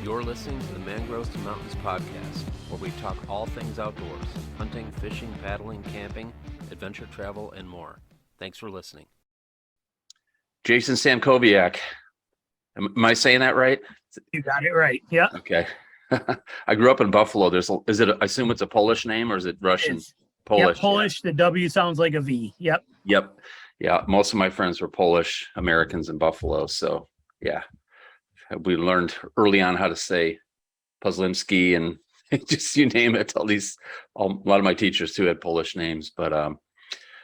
You're listening to the Mangroves to Mountains podcast, where we talk all things outdoors, hunting, fishing, paddling, camping, adventure travel, and more. Thanks for listening. Jason Samkowiak. Am I saying that right? You got it right. Yeah. Okay. I grew up in Buffalo. I assume it's a Polish name, or is it Russian? Polish. Yep, Polish. Yeah. The W sounds like a V. Yep. Yeah. Most of my friends were Polish Americans in Buffalo. So yeah, we learned early on how to say Pozlimski and just you name it. A lot of my teachers too had Polish names. But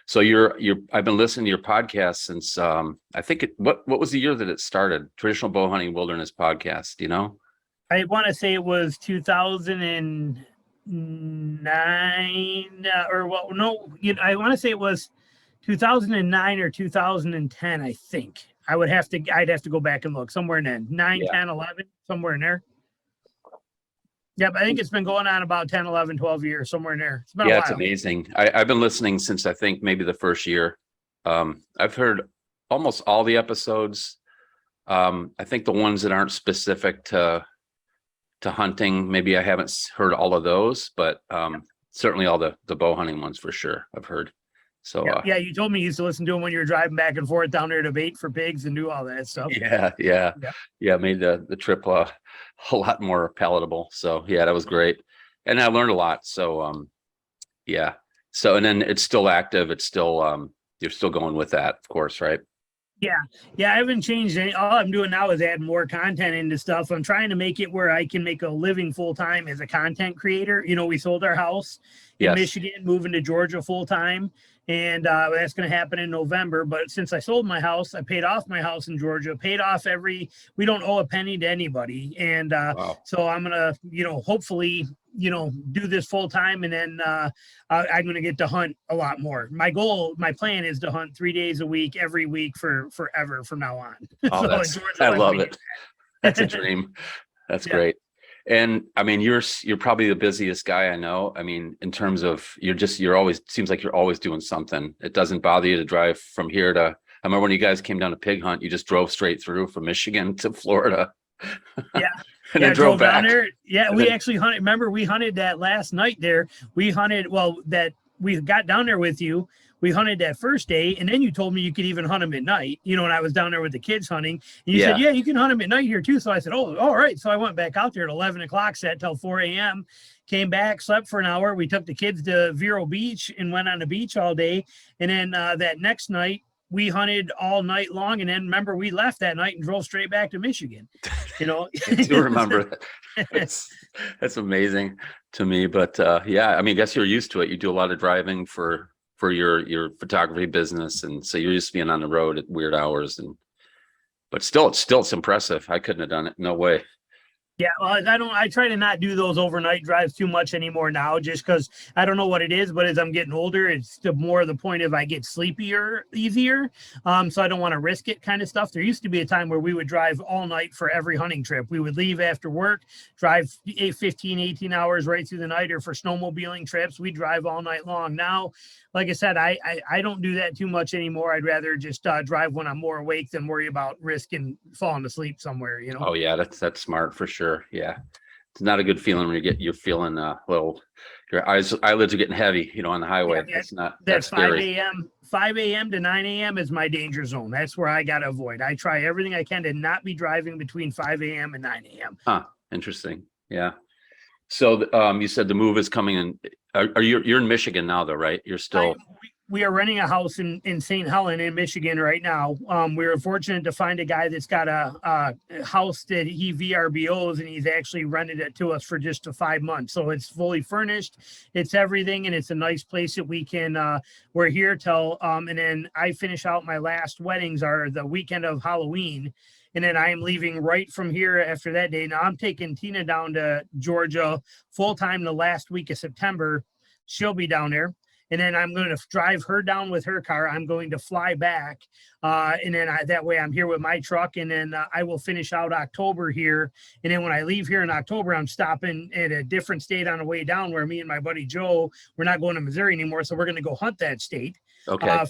so I've been listening to your podcast since I think what was the year that it started? Traditional Bowhunting Wilderness Podcast. Do you know? I want to say it was 2009 or what? No, I want to say it was 2009 or 2010. I think I'd have to go back and look somewhere in there. 9, 10, 11, somewhere in there. Yeah, but I think it's been going on about 10, 11, 12 years, somewhere in there. It's been a while. It's amazing. I've been listening since I think maybe the first year. I've heard almost all the episodes. I think the ones that aren't specific to hunting, maybe I haven't heard all of those, but certainly all the bow hunting ones for sure I've heard. So yeah, you told me you used to listen to them when you were driving back and forth down there to bait for pigs and do all that stuff. Yeah. Made the trip a lot more palatable. So yeah, that was great, and I learned a lot. So yeah. So and then it's still active. It's still you're still going with that, of course, right? Yeah, I haven't changed any. All I'm doing now is add more content into stuff. I'm trying to make it where I can make a living full time as a content creator. We sold our house in Michigan, moving to Georgia full time, and that's going to happen in November. But since I sold my house, I paid off my house in Georgia, we don't owe a penny to anybody. And wow. So I'm going to, hopefully, do this full time, and then I'm going to get to hunt a lot more. My plan is to hunt 3 days a week, every week for forever from now on. Oh, I love it. That's a dream. That's great. And I mean, you're probably the busiest guy I know. I mean, in terms of seems like you're always doing something. It doesn't bother you to drive from here to, I remember when you guys came down to pig hunt, you just drove straight through from Michigan to Florida. Yeah. And then drove back. Down there. Yeah, we actually hunted. Remember, we hunted that last night there. We hunted, we got down there with you. We hunted that first day, and then you told me you could even hunt them at night, when I was down there with the kids hunting. And you said, yeah, you can hunt them at night here too. So I said, oh, all right. So I went back out there at 11 o'clock, sat till 4 a.m., came back, slept for an hour. We took the kids to Vero Beach and went on the beach all day. And then that next night, we hunted all night long, and then remember we left that night and drove straight back to Michigan. I do remember that. That's amazing to me. But yeah, I mean, I guess you're used to it. You do a lot of driving for your photography business, and so you're used to being on the road at weird hours. But still, it's impressive. I couldn't have done it. No way. Yeah, well, I try to not do those overnight drives too much anymore now, just because I don't know what it is, but as I'm getting older, it's more the point of I get sleepier easier. So I don't want to risk it kind of stuff. There used to be a time where we would drive all night for every hunting trip. We would leave after work, drive 15, 18 hours right through the night, or for snowmobiling trips, we drive all night long. Now, like I said, I don't do that too much anymore. I'd rather just drive when I'm more awake than worry about risking falling asleep somewhere, Oh yeah, that's smart for sure. Yeah, it's not a good feeling when you're feeling your eyelids are getting heavy, on the highway. That's 5 a.m. to 9 a.m. is my danger zone. That's where I gotta avoid. I try everything I can to not be driving between 5 a.m. and 9 a.m. Huh. Interesting. Yeah. So you said the move is coming in. You're in Michigan now though, right? You're still. We are renting a house in St. Helen in Michigan right now. We were fortunate to find a guy that's got a house that he VRBOs, and he's actually rented it to us for just 5 months. So it's fully furnished, it's everything, and it's a nice place that we can, we're here till, and then I finish out my last weddings are the weekend of Halloween. And then I am leaving right from here after that day. Now I'm taking Tina down to Georgia full time the last week of September. She'll be down there. And then I'm going to drive her down with her car. I'm going to fly back. And then that way I'm here with my truck. And then I will finish out October here. And then when I leave here in October, I'm stopping at a different state on the way down, where me and my buddy Joe, we're not going to Missouri anymore. So we're going to go hunt that state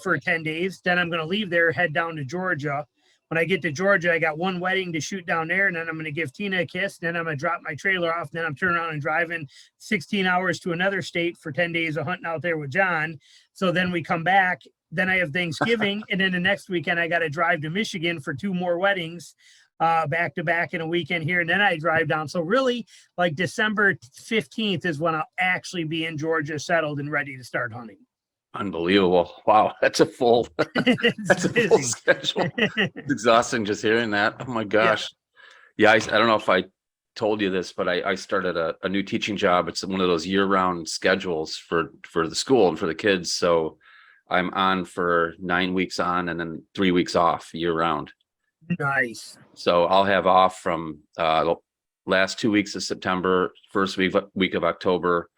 for 10 days. Then I'm going to leave there, head down to Georgia. when I get to Georgia, I got one wedding to shoot down there, and then I'm going to give Tina a kiss. Then I'm going to drop my trailer off. Then I'm turning around and driving 16 hours to another state for 10 days of hunting out there with John. So then we come back. Then I have Thanksgiving, and then the next weekend I got to drive to Michigan for 2 more weddings, back to back in a weekend here, and then I drive down. So really, like December 15th is when I'll actually be in Georgia, settled and ready to start hunting. Unbelievable. Wow. That's a full It's schedule. It's exhausting just hearing that. Oh my gosh. Yeah. I don't know if I told you this, but I started a new teaching job. It's one of those year-round schedules for the school and for the kids. So I'm on for 9 weeks on and then 3 weeks off year round. Nice. So I'll have off from the last 2 weeks of September, first week of October,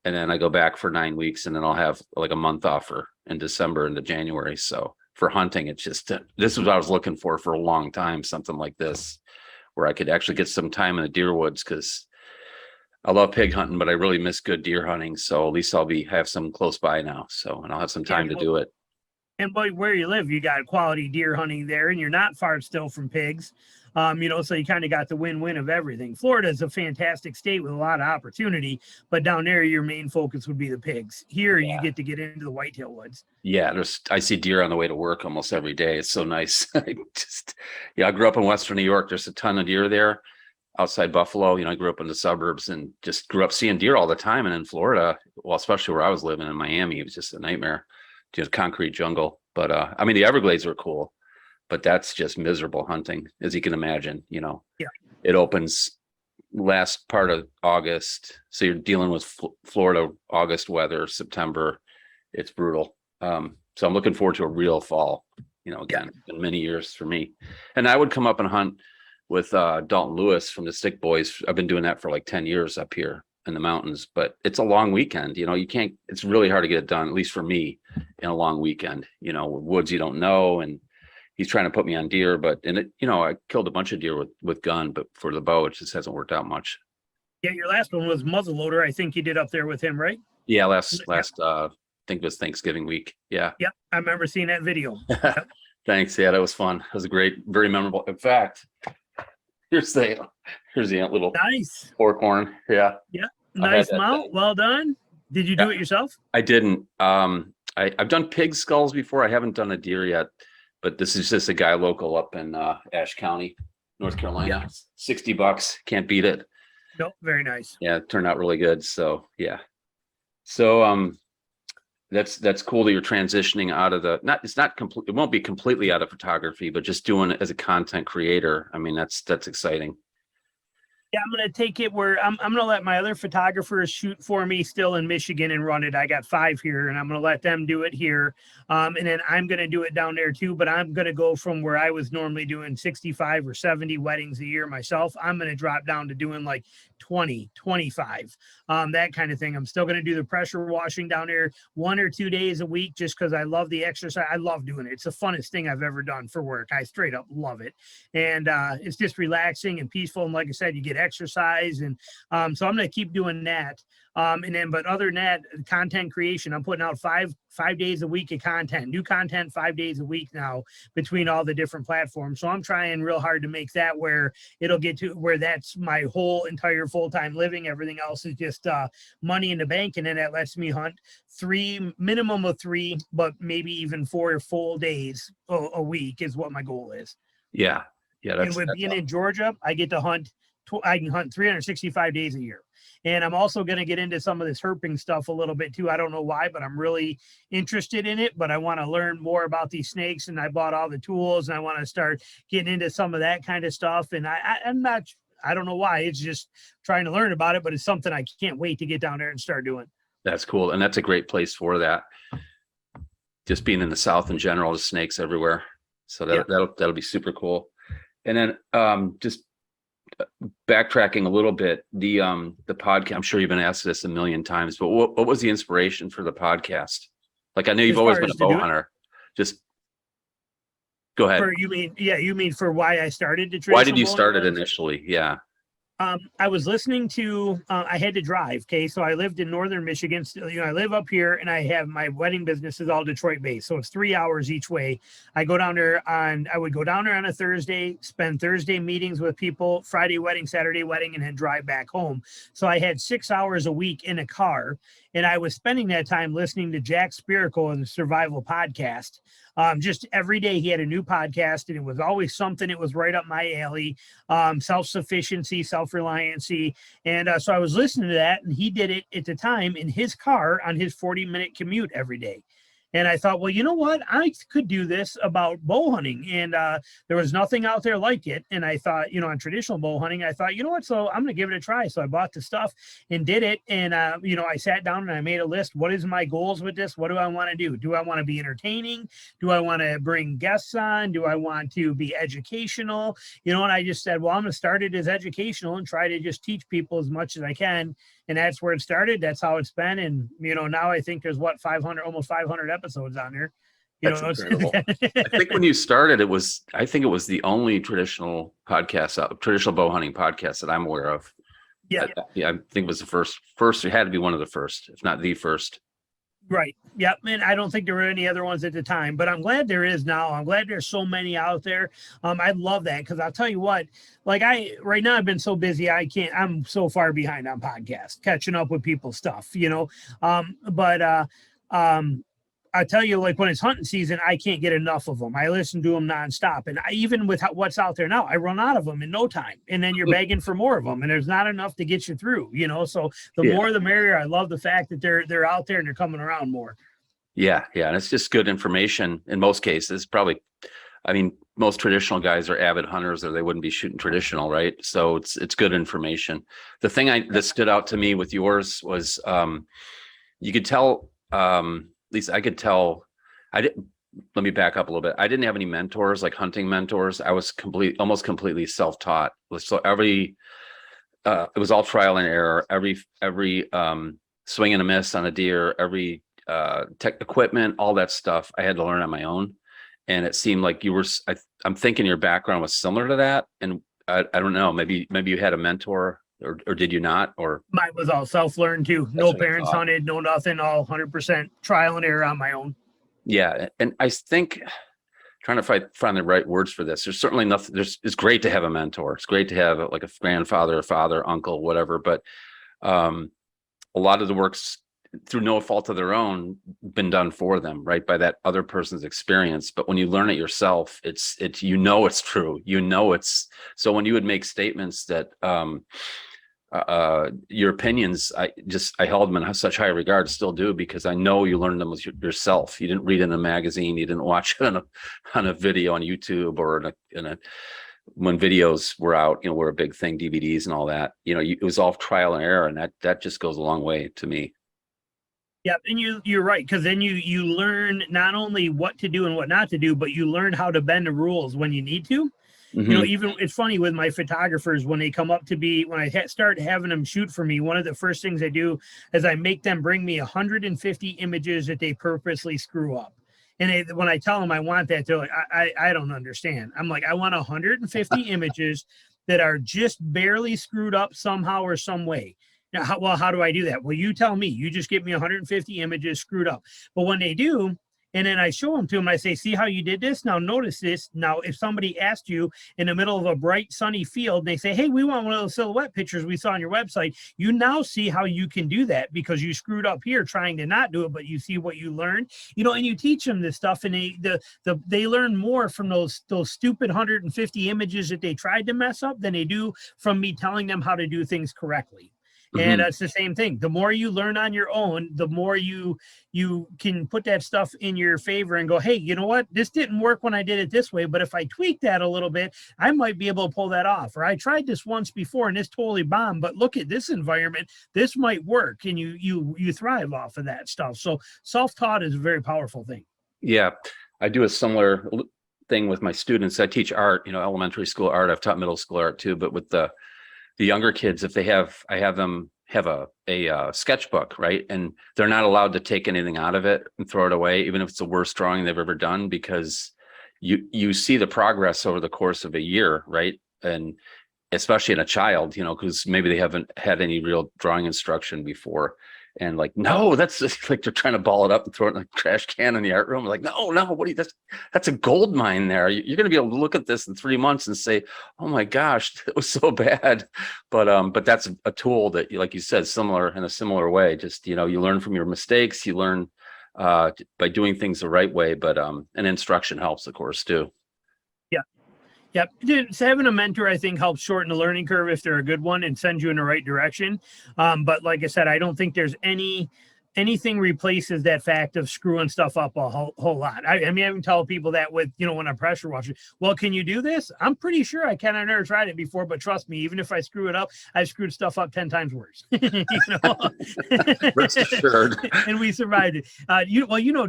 and then I go back for 9 weeks, and then I'll have like a month off in December into January. So for hunting, it's just, this is what I was looking for a long time, something like this, where I could actually get some time in the deer woods, because I love pig hunting, but I really miss good deer hunting. So at least I'll have some close by now. So, and I'll have some time to do it. And boy, where you live, you got quality deer hunting there, and you're not far still from pigs. So you kind of got the win-win of everything. Florida is a fantastic state with a lot of opportunity, but down there, your main focus would be the pigs. Here, you get to get into the whitetail woods. Yeah, I see deer on the way to work almost every day. It's so nice. I grew up in Western New York. There's a ton of deer there outside Buffalo. I grew up in the suburbs and just grew up seeing deer all the time. And in Florida, well, especially where I was living in Miami, it was just a nightmare. Just concrete jungle. But the Everglades are cool, but that's just miserable hunting, as you can imagine. It opens last part of August, so you're dealing with Florida August weather. September, it's brutal. So I'm looking forward to a real fall. Again, in many years for me. And I would come up and hunt with Dalton Lewis from the Stick Boys. I've been doing that for like 10 years up here in the mountains, but it's a long weekend. It's really hard to get it done, at least for me, in a long weekend, woods you don't know. And he's trying to put me on deer, but I killed a bunch of deer with gun, but for the bow, it just hasn't worked out much. Yeah, your last one was muzzleloader. I think you did up there with him, right? Yeah, last I think it was Thanksgiving week. Yeah. Yep, I remember seeing that video. Thanks. Yeah, that was fun. It was very memorable. In fact, here's the little nice fork horn. Yeah. Yeah. Nice mount. Well done. Did you do it yourself? I didn't. I've done pig skulls before. I haven't done a deer yet, but this is just a guy local up in Ashe County, North Carolina. Yeah. $60. Can't beat it. Nope. Very nice. Yeah, it turned out really good. So yeah. So that's cool that you're transitioning out of it won't be completely out of photography, but just doing it as a content creator. I mean, that's exciting. Yeah, I'm going to take it where I'm going to let my other photographers shoot for me still in Michigan and run it. I got 5 here, and I'm going to let them do it here. And then I'm going to do it down there too, but I'm going to go from where I was normally doing 65 or 70 weddings a year myself. I'm going to drop down to doing like 20, 25, that kind of thing. I'm still going to do the pressure washing down there 1 or 2 days a week, just because I love the exercise. I love doing it. It's the funnest thing I've ever done for work. I straight up love it. And it's just relaxing and peaceful. And like I said, you get exercise. And so I'm going to keep doing that. But other than that, content creation, I'm putting out five days a week of content, new content 5 days a week now between all the different platforms. So I'm trying real hard to make that where it'll get to where that's my whole entire full-time living. Everything else is just money in the bank. And then that lets me hunt minimum of 3, but maybe even 4 full days a week is what my goal is. Yeah. Yeah. And with being in Georgia, I get to hunt. I can hunt 365 days a year. And I'm also going to get into some of this herping stuff a little bit too. I don't know why, but I'm really interested in it, but I want to learn more about these snakes, and I bought all the tools, and I want to start getting into some of that kind of stuff. And I don't know why, it's just trying to learn about it, but it's something I can't wait to get down there and start doing. That's cool. And that's a great place for that. Just being in the South in general, there's snakes everywhere. So that'll be super cool. And then just backtracking a little bit, the podcast, I'm sure you've been asked this a million times, but what was the inspiration for the podcast? Like, I know you've always been a bow hunter. Just go ahead. You mean for why I started to trace? Why did you start it initially? Yeah. I was listening to, I had to drive. Okay. So I lived in Northern Michigan. I live up here and I have my wedding business is all Detroit based. So it's 3 hours each way. I would go down there on a Thursday, spend Thursday meetings with people, Friday wedding, Saturday wedding, and then drive back home. So I had 6 hours a week in a car, and I was spending that time listening to Jack Spirko and the Survival Podcast. Just every day he had a new podcast, and it was always something that was right up my alley. Self-sufficiency, self-reliancy. And so I was listening to that, and he did it at the time in his car on his 40-minute commute every day. And I thought, well, you know what? I could do this about bow hunting. And there was nothing out there like it. And I thought, on traditional bow hunting, I thought, you know what? So I'm going to give it a try. So I bought the stuff and did it. And, I sat down and I made a list. What is my goals with this? What do I want to do? Do I want to be entertaining? Do I want to bring guests on? Do I want to be educational? And I just said, well, I'm going to start it as educational and try to just teach people as much as I can. And that's where it started. That's how it's been. And, now I think there's almost 500 episodes on there. That's incredible. I think when you started, I think it was the only traditional bow hunting podcast that I'm aware of. Yeah. I think it was the first, it had to be one of the first, if not the first. Right. Yep. And I don't think there were any other ones at the time, but I'm glad there is now. I'm glad there's so many out there. I love that because I'll tell you what, right now I've been so busy. I'm so far behind on podcasts, catching up with people's stuff, I tell you, when it's hunting season, I can't get enough of them. I listen to them nonstop. And even with what's out there now, I run out of them in no time. And then you're begging for more of them. And there's not enough to get you through, so the more the merrier. I love the fact that they're out there and they're coming around more. Yeah. Yeah. And it's just good information in most cases. Probably, most traditional guys are avid hunters or they wouldn't be shooting traditional, right? So it's good information. The thing that stood out to me with yours was you could tell, at least I could tell. Let me back up a little bit. I didn't have any mentors, like hunting mentors. I was almost completely self-taught. So it was all trial and error. Every swing and a miss on a deer, every tech equipment, all that stuff I had to learn on my own. And it seemed like I'm thinking your background was similar to that. And I don't know, maybe you had a mentor. Or did you not? Or mine was all self-learned too. No parents hunted, no nothing, all 100% trial and error on my own. Yeah. And I think trying to find the right words for this, there's certainly nothing, it's great to have a mentor. It's great to have a grandfather, a father, uncle, whatever. But a lot of the work's through no fault of their own been done for them, right? By that other person's experience. But when you learn it yourself, it's true. So when you would make statements that, your opinions, I held them in such high regard, still do, because I know you learned them yourself. You didn't read it in a magazine, you didn't watch it on a video on YouTube or when videos were out, were a big thing, DVDs and all that. It was all trial and error, and that just goes a long way to me. Yeah, and you're right, because then you learn not only what to do and what not to do, but you learn how to bend the rules when you need to. Mm-hmm. Even it's funny with my photographers, when they come up to be, when I start having them shoot for me, one of the first things I do is I make them bring me 150 images that they purposely screw up. And when I tell them I want that, they're like, I don't understand. I'm like, I want 150 images that are just barely screwed up somehow or some way. Now, how do I do that? Well, you tell me. You just give me 150 images screwed up. But when they do, and then I show them to them, I say, see how you did this? Now notice this. Now, if somebody asked you in the middle of a bright sunny field, and they say, hey, we want one of those silhouette pictures we saw on your website, you now see how you can do that because you screwed up here trying to not do it, but you see what you learned, and you teach them this stuff, and they learn more from those stupid 150 images that they tried to mess up than they do from me telling them how to do things correctly. And it's the same thing. The more you learn on your own, the more you can put that stuff in your favor and go, hey, you know what? This didn't work when I did it this way, but if I tweak that a little bit, I might be able to pull that off. Or I tried this once before and this totally bombed, but look at this environment. This might work. And you thrive off of that stuff. So self-taught is a very powerful thing. Yeah. I do a similar thing with my students. I teach art, elementary school art. I've taught middle school art too, but with the younger kids, I have them have a sketchbook, right? And they're not allowed to take anything out of it and throw it away, even if it's the worst drawing they've ever done, because you see the progress over the course of a year, right? And especially in a child, because maybe they haven't had any real drawing instruction before. And like, no, that's just like they're trying to ball it up and throw it in a trash can in the art room. Like, no, what do you, that's a gold mine there. You're going to be able to look at this in 3 months and say, oh my gosh, it was so bad. But that's a tool that, like you said, in a similar way. Just, you learn from your mistakes, you learn by doing things the right way, but and instruction helps, of course, too. Yep. So having a mentor, I think, helps shorten the learning curve if they're a good one and send you in the right direction. But like I said, I don't think there's anything replaces that fact of screwing stuff up a whole lot. I mean, I even tell people that with, when I'm pressure washing. Well, can you do this? I'm pretty sure I can. I've never tried it before, but trust me, even if I screw it up, I've screwed stuff up 10 times worse. Rest assured. And we survived it.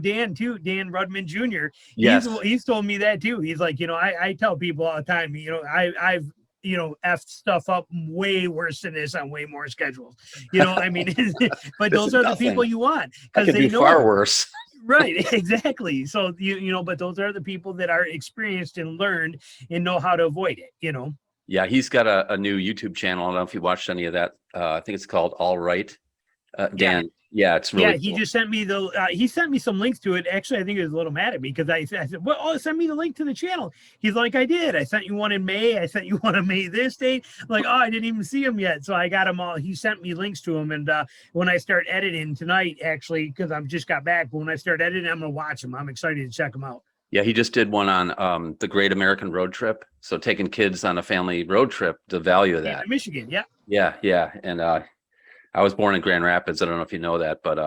Dan too, Dan Rudman Jr. Yes. He's told me that too. He's like, I tell people all the time, I've effed stuff up way worse than this on way more schedules. I mean, but those are the people you want because they know far worse. Right, exactly. So but those are the people that are experienced and learned and know how to avoid it. Yeah, he's got a new YouTube channel. I don't know if you watched any of that. I think it's called All Right. Dan. Yeah, it's really. Yeah, he just sent me he sent me some links to it. Actually, I think he was a little mad at me because I said, well, send me the link to the channel. He's like, I did. I sent you one in May. I sent you one in May this date. I'm like, I didn't even see him yet. So I got them all. He sent me links to them. And when I start editing tonight, actually, because I've just got back, but when I start editing, I'm going to watch them. I'm excited to check them out. Yeah, he just did one on the Great American Road Trip. So taking kids on a family road trip, the value of that. Yeah, Michigan, yeah. Yeah. And I was born in Grand Rapids. I don't know if you know that, but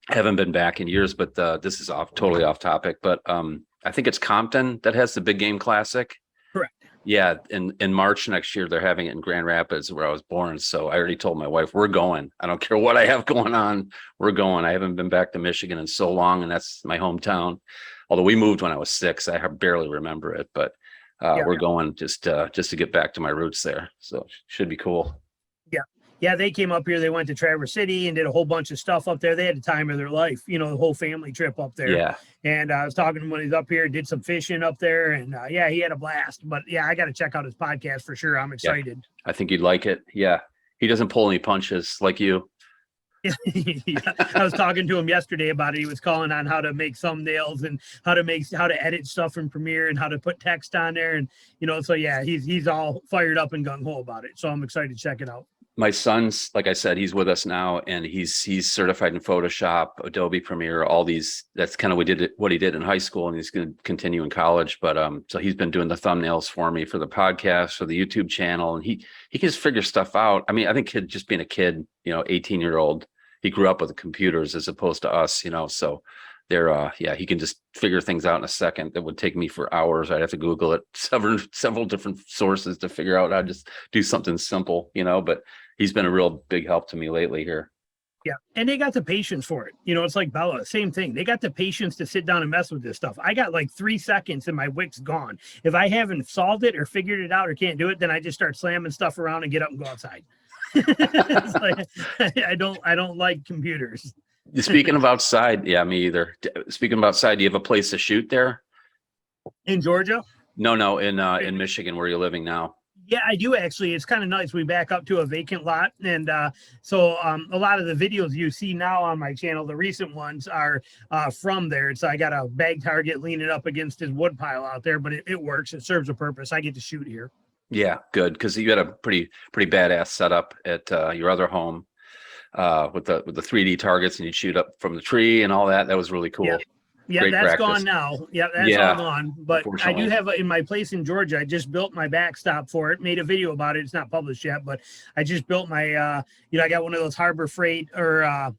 haven't been back in years. But this is totally off topic. But I think it's Compton that has the Big Game Classic. Correct. Yeah, in March next year they're having it in Grand Rapids where I was born. So I already told my wife we're going. I don't care what I have going on. We're going. I haven't been back to Michigan in so long, and that's my hometown. Although we moved when I was 6, I barely remember it. But we're going just to get back to my roots there. So it should be cool. Yeah, they came up here. They went to Traverse City and did a whole bunch of stuff up there. They had the time of their life, the whole family trip up there. Yeah. And I was talking to him when he's up here, did some fishing up there. And he had a blast. But yeah, I got to check out his podcast for sure. I'm excited. Yeah, I think you'd like it. Yeah. He doesn't pull any punches like you. Yeah. I was talking to him yesterday about it. He was calling on how to make thumbnails and how to edit stuff in Premiere and how to put text on there. And, so yeah, he's all fired up and gung ho about it. So I'm excited to check it out. My son's, like I said, he's with us now, and he's certified in Photoshop, Adobe Premiere, all these. That's kind of what he did in high school, and he's going to continue in college. But so he's been doing the thumbnails for me for the podcast, for the YouTube channel, and he can just figure stuff out. I mean, I think just being a kid, 18-year-old, he grew up with computers as opposed to us, so they're he can just figure things out in a second. That would take me for hours. I'd have to Google it, several different sources to figure out how to just do something simple, but he's been a real big help to me lately here. Yeah. And they got the patience for it. It's like Bella, same thing. They got the patience to sit down and mess with this stuff. I got like 3 seconds and my wick's gone. If I haven't solved it or figured it out or can't do it, then I just start slamming stuff around and get up and go outside. It's like, I don't like computers. Speaking of outside, yeah, me either. Speaking of outside, do you have a place to shoot there? In Georgia? No, in Michigan, where you're living now. Yeah, I do actually. It's kind of nice. We back up to a vacant lot. And so a lot of the videos you see now on my channel, the recent ones are from there. So I got a bag target leaning up against his wood pile out there, but it works. It serves a purpose. I get to shoot here. Yeah, good. Because you had a pretty badass setup at your other home with the 3D targets, and you'd shoot up from the tree and all that. That was really cool. Yeah, Great that's practice. gone now. Yeah, that's all gone. But I do have in my place in Georgia. I just built my backstop for it. Made a video about it. It's not published yet, but I just built my. I got one of those Harbor Freight or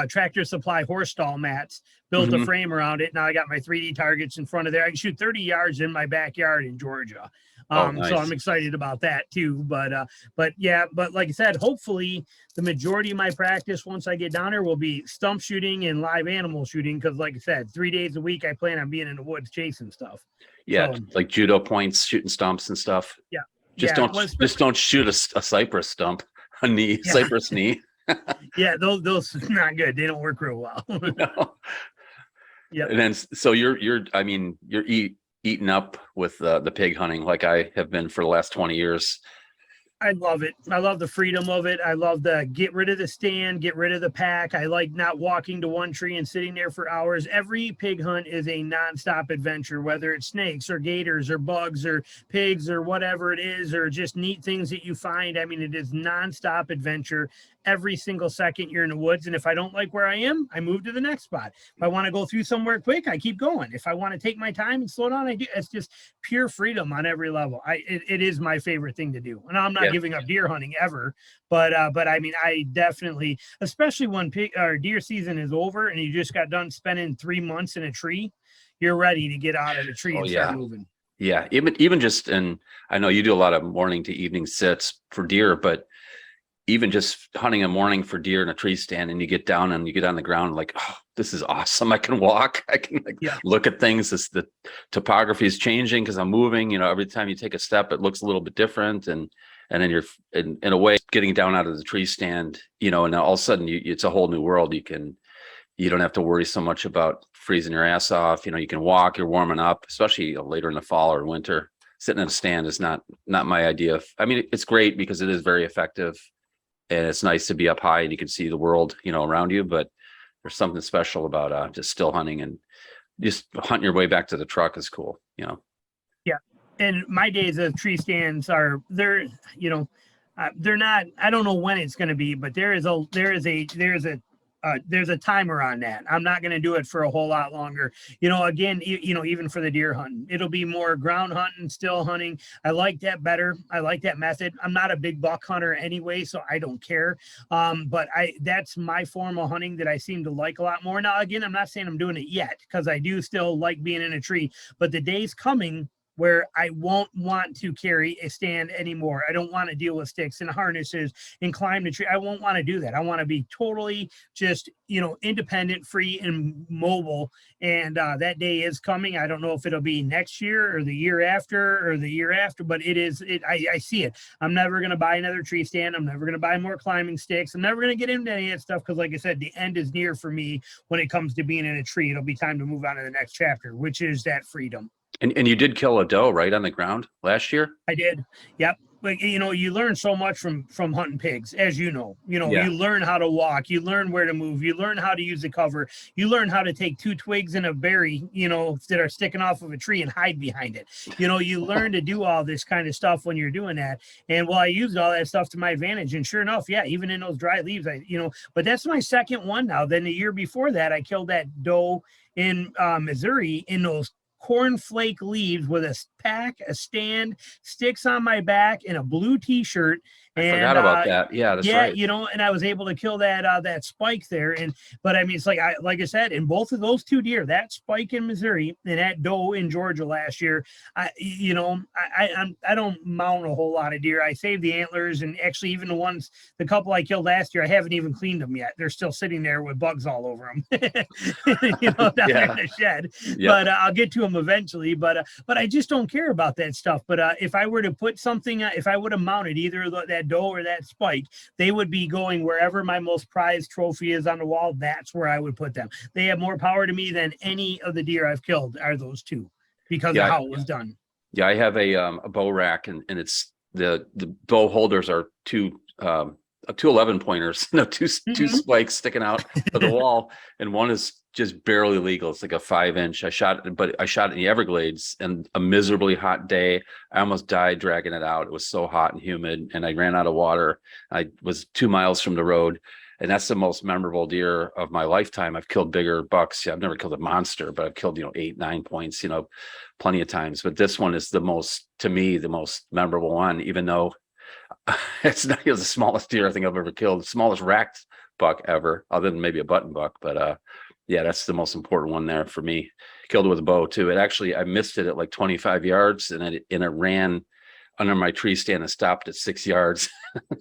Tractor Supply horse stall mats. Built a frame around it. Now I got my 3D targets in front of there. I can shoot 30 yards in my backyard in Georgia. Nice. So I'm excited about that too. But like I said, hopefully the majority of my practice once I get down there will be stump shooting and live animal shooting. Cause like I said, 3 days a week, I plan on being in the woods chasing stuff. Yeah. So, like judo points, shooting stumps and stuff. Yeah. Just don't shoot a cypress stump, cypress knee. Yeah. Those not good. They don't work real well. No. Yeah. And then, so you're eaten up with the pig hunting like I have been for the last 20 years. I love it. I love the freedom of it. I love the get rid of the stand, get rid of the pack. I like not walking to one tree and sitting there for hours. Every pig hunt is a nonstop adventure, whether it's snakes or gators or bugs or pigs or whatever it is, or just neat things that you find. I mean, it is nonstop adventure. Every single second you're in the woods. And if I don't like where I am, I move to the next spot. If I want to go through somewhere quick, I keep going. If I want to take my time and slow down, I do. It's just pure freedom on every level. It is my favorite thing to do. And I'm not giving up deer hunting ever, but I mean, I definitely, especially when pig or deer season is over and you just got done spending 3 months in a tree, you're ready to get out of the tree and start moving. Yeah. Even just, and I know you do a lot of morning to evening sits for deer, but even just hunting a morning for deer in a tree stand, and you get down and you get on the ground like, oh, this is awesome. I can walk. I can look at things. The topography is changing because I'm moving. You know, every time you take a step, it looks a little bit different. And then you're in a way getting down out of the tree stand, you know, and all of a sudden it's a whole new world. You don't have to worry so much about freezing your ass off. You know, you can walk, you're warming up, especially later in the fall or winter. Sitting in a stand is not my idea. I mean, it's great because it is very effective. And it's nice to be up high and you can see the world, you know, around you, but there's something special about just still hunting, and just hunting your way back to the truck is cool, you know? Yeah. And my days of tree stands they're not, I don't know when it's going to be, but there's a timer on that. I'm not going to do it for a whole lot longer. You know, again, even for the deer hunting, it'll be more ground hunting, still hunting. I like that better. I like that method. I'm not a big buck hunter anyway, so I don't care. But that's my form of hunting that I seem to like a lot more. Now, again, I'm not saying I'm doing it yet because I do still like being in a tree, but the day's coming where I won't want to carry a stand anymore. I don't want to deal with sticks and harnesses and climb the tree. I won't want to do that. I want to be totally just, independent, free, and mobile. And that day is coming. I don't know if it'll be next year or the year after, but I see it. I'm never going to buy another tree stand. I'm never going to buy more climbing sticks. I'm never going to get into any of that stuff because, like I said, the end is near for me when it comes to being in a tree. It'll be time to move on to the next chapter, which is that freedom. And you did kill a doe, right, on the ground last year? I did. Yep. But you learn so much from hunting pigs, as you know. You learn how to walk, you learn where to move, you learn how to use the cover, you learn how to take 2 twigs and a berry, that are sticking off of a tree and hide behind it. You learn to do all this kind of stuff when you're doing that. And I used all that stuff to my advantage. And sure enough, yeah, even in those dry leaves, but that's my second one now. Then the year before that, I killed that doe in Missouri in those cornflake leaves with a pack, a stand, sticks on my back, and a blue t-shirt. I forgot about that. Yeah, that's right. And I was able to kill that spike there. But I mean, it's like I said, in both of those 2 deer, that spike in Missouri and that doe in Georgia last year, I don't mount a whole lot of deer. I save the antlers, and actually even the couple I killed last year, I haven't even cleaned them yet. They're still sitting there with bugs all over them, down there in the shed. Yep. But I'll get to them eventually. But I just don't care about that stuff. But if I were to put something, if I would have mounted either that doe or that spike, they would be going wherever my most prized trophy is on the wall. That's where I would put them. They have more power to me than any of the deer I've killed are those 2 because of how it was done. Yeah, I have a bow rack, and it's the bow holders are 2 11 pointers, 2 spikes sticking out of the wall, and one is just barely legal. It's like a 5-inch. I shot it in the Everglades, and a miserably hot day. I almost died dragging it out. It was so hot and humid, and I ran out of water. I was 2 miles from the road, and that's the most memorable deer of my lifetime. I've killed bigger bucks. I've never killed a monster, but I've killed 8, 9 points, plenty of times. But this one is the most memorable one, even though it's not the smallest deer I think I've ever killed, the smallest racked buck ever, other than maybe a button buck. But yeah, that's the most important one there for me. Killed it with a bow too. I missed it at like 25 yards, and it ran under my tree stand and stopped at 6 yards.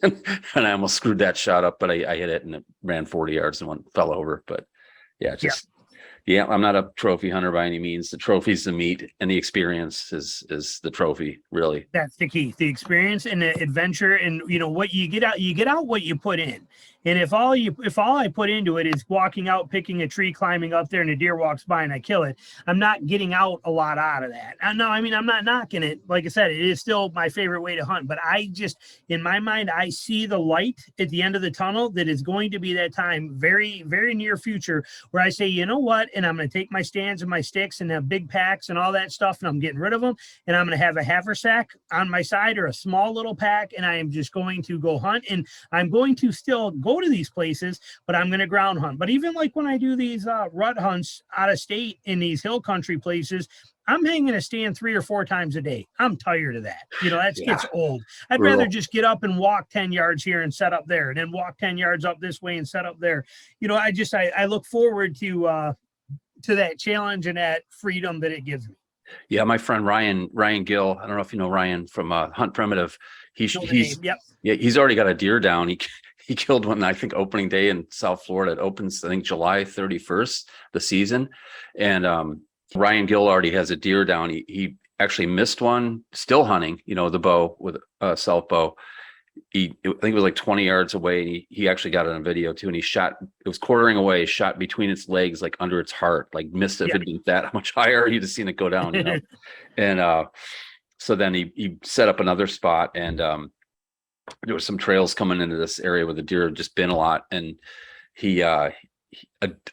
And I almost screwed that shot up, but I hit it and it ran 40 yards and fell over. But yeah, Yeah, I'm not a trophy hunter by any means. The trophy's the meat, and the experience is the trophy, really. That's the key, the experience and the adventure, and what you get out what you put in. And if all I put into it is walking out, picking a tree, climbing up there, and a deer walks by and I kill it, I'm not getting out a lot out of that. No, I mean, I'm not knocking it. Like I said, it is still my favorite way to hunt, but I just, in my mind, I see the light at the end of the tunnel that is going to be that time, very, very near future, where I say, you know what, and I'm going to take my stands and my sticks and have big packs and all that stuff, and I'm getting rid of them, and I'm going to have a haversack on my side or a small little pack, and I am just going to go hunt, and I'm going to still go to these places, but I'm going to ground hunt. But even like when I do these rut hunts out of state in these hill country places, I'm hanging a stand 3 or 4 times a day. I'm tired of that. That gets old. I'd rather just get up and walk 10 yards here and set up there, and then walk 10 yards up this way and set up there. I look forward to that challenge and that freedom that it gives me. Yeah, my friend Ryan Gill. I don't know if you know Ryan from Hunt Primitive. He's Yep. Yeah, he's already got a deer down. He killed one, I think, opening day in South Florida. It opens, I think, July 31st, the season. And Ryan Gill already has a deer down. He actually missed one, still hunting, the bow with a self bow. I think it was like 20 yards away. And he actually got it on video too. And he shot, it was quartering away, shot between its legs, like under its heart, like missed it. If it'd been that much higher, you'd have seen it go down, And so then he set up another spot, and there was some trails coming into this area where the deer had just been a lot. And a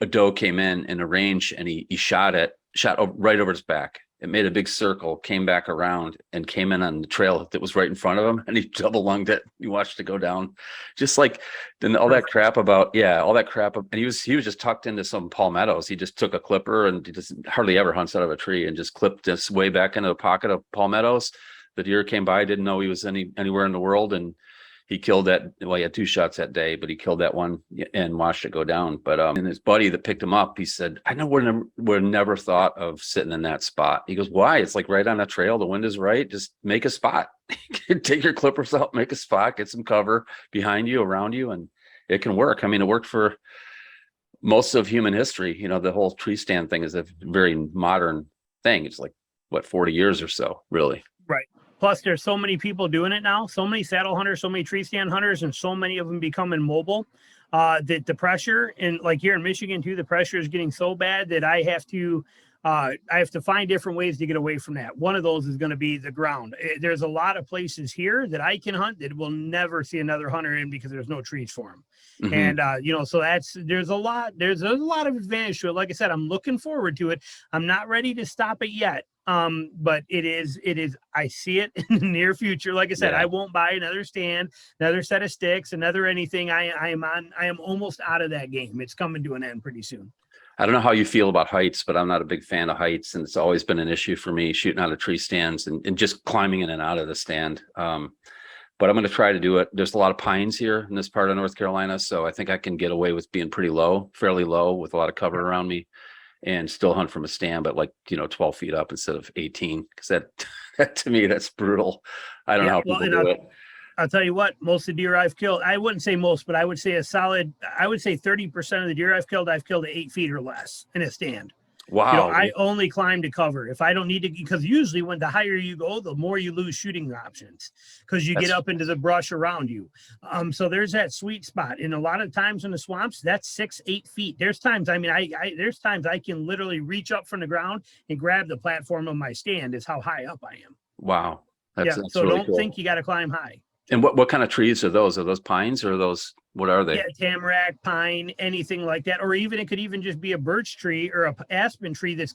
doe came in a range, and he shot right over its back. It made a big circle, came back around, and came in on the trail that was right in front of him, and he double lunged it. He watched it go down, just like then all that crap. And he was just tucked into some palmettos. He just took a clipper, and he just hardly ever hunts out of a tree, and just clipped this way back into a pocket of palmettos. The deer came by, didn't know he was anywhere in the world, and he killed that. Well, he had 2 shots that day, but he killed that one and watched it go down. But and his buddy that picked him up, he said, "I would never thought of sitting in that spot." He goes, "Why? It's like right on the trail. The wind is right. Just make a spot. Take your clippers out, make a spot, get some cover behind you, around you, and it can work." I mean, it worked for most of human history. The whole tree stand thing is a very modern thing. It's like, what, 40 years or so, really. Right. Plus, there's so many people doing it now, so many saddle hunters, so many tree stand hunters, and so many of them becoming mobile, that the pressure, and like here in Michigan too, the pressure is getting so bad that I have to find different ways to get away from that. One of those is going to be the ground. There's a lot of places here that I can hunt that will never see another hunter in because there's no trees for them. Mm-hmm. And, so there's a lot of advantage to it. Like I said, I'm looking forward to it. I'm not ready to stop it yet. But it is, I see it in the near future. Like I said, I won't buy another stand, another set of sticks, another anything. I am almost out of that game. It's coming to an end pretty soon. I don't know how you feel about heights, but I'm not a big fan of heights, and it's always been an issue for me shooting out of tree stands and just climbing in and out of the stand. But I'm going to try to do it. There's a lot of pines here in this part of North Carolina, so I think I can get away with being fairly low with a lot of cover around me, and still hunt from a stand, but 12 feet up instead of 18, because that to me, that's brutal. I don't know how people do it. I'll tell you what, most of the deer I've killed, I wouldn't say most, but I would say 30% of the deer I've killed at 8 feet or less in a stand. Wow. I only climb to cover if I don't need to, because usually when the higher you go, the more you lose shooting options, because you get up into the brush around you. So there's that sweet spot. And a lot of times in the swamps, that's 6-8 feet. There's times, there's times I can literally reach up from the ground and grab the platform of my stand, is how high up I am. Wow. That's so really don't cool. think you got to climb high. And what kind of trees are those? Are those pines, or are those, what are they? Yeah, tamarack, pine, anything like that. Or even, it could even just be a birch tree or a aspen tree that's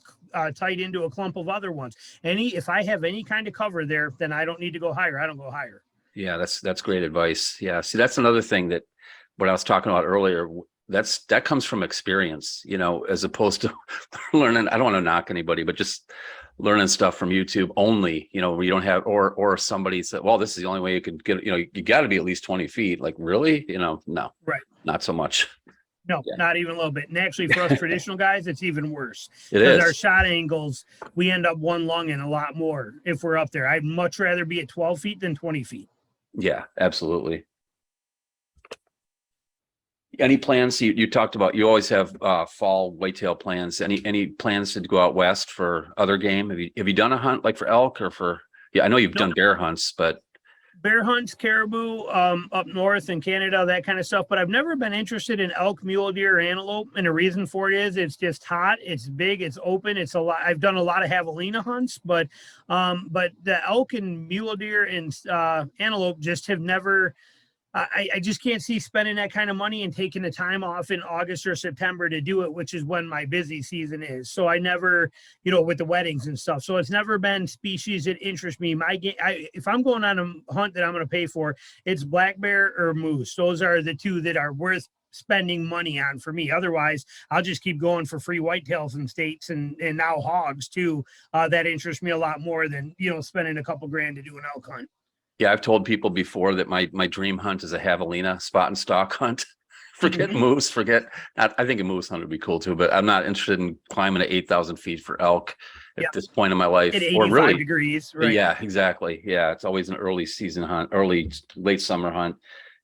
tied into a clump of other ones. If I have any kind of cover there, then I don't need to go higher. I don't go higher. Yeah, that's great advice. Yeah. See, that's another thing that what I was talking about earlier, that comes from experience, as opposed to learning. I don't want to knock anybody, but just learning stuff from YouTube only, where you don't have, or somebody said, well, this is the only way you can get, you got to be at least 20 feet. Like, really? No, right. Not so much. No, not even a little bit. And actually for us traditional guys, it's even worse. It is. Our shot angles, we end up one lunging a lot more if we're up there. I'd much rather be at 12 feet than 20 feet. Yeah, absolutely. Any plans? You talked about, you always have fall whitetail plans. Any plans to go out west for other game? Have you done a hunt like for elk or for, yeah, I know you've done bear hunts, but Bear hunts, caribou, up north in Canada, that kind of stuff. But I've never been interested in elk, mule deer, or antelope. And the reason for it is it's just hot, it's big, it's open, it's a lot. I've done a lot of javelina hunts, but the elk and mule deer and antelope just have never. I just can't see spending that kind of money and taking the time off in August or September to do it, which is when my busy season is. So I never, with the weddings and stuff. So it's never been species that interest me. If I'm going on a hunt that I'm going to pay for, it's black bear or moose. Those are the two that are worth spending money on for me. Otherwise, I'll just keep going for free whitetails in states and now hogs too. That interests me a lot more than, spending a couple grand to do an elk hunt. yeah, I've told people before that my dream hunt is a javelina spot and stalk hunt. Forget moose, I think a moose hunt would be cool too, but I'm not interested in climbing to 8,000 feet for elk at this point in my life. At 85 degrees, right? Yeah, exactly. Yeah, it's always an early season hunt, late summer hunt.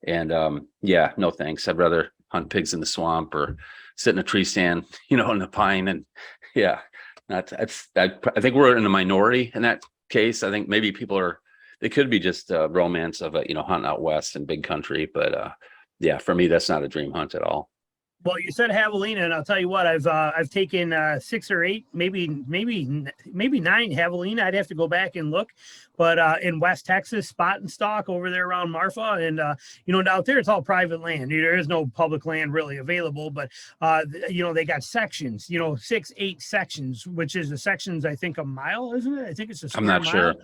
And yeah, no thanks. I'd rather hunt pigs in the swamp or sit in a tree stand, in the pine. And yeah, I think we're in the minority in that case. I think maybe it could be just a romance of hunting out west in big country, but yeah, for me, that's not a dream hunt at all. Well, you said javelina, and I'll tell you what, I've taken 6 or 8, maybe 9 javelina. I'd have to go back and look, but in West Texas, spot and stalk over there around Marfa, and out there it's all private land. There is no public land really available, but they got sections, 6, 8 sections, which is the sections I think a mile, isn't it? I think it's a square I'm not mile. sure.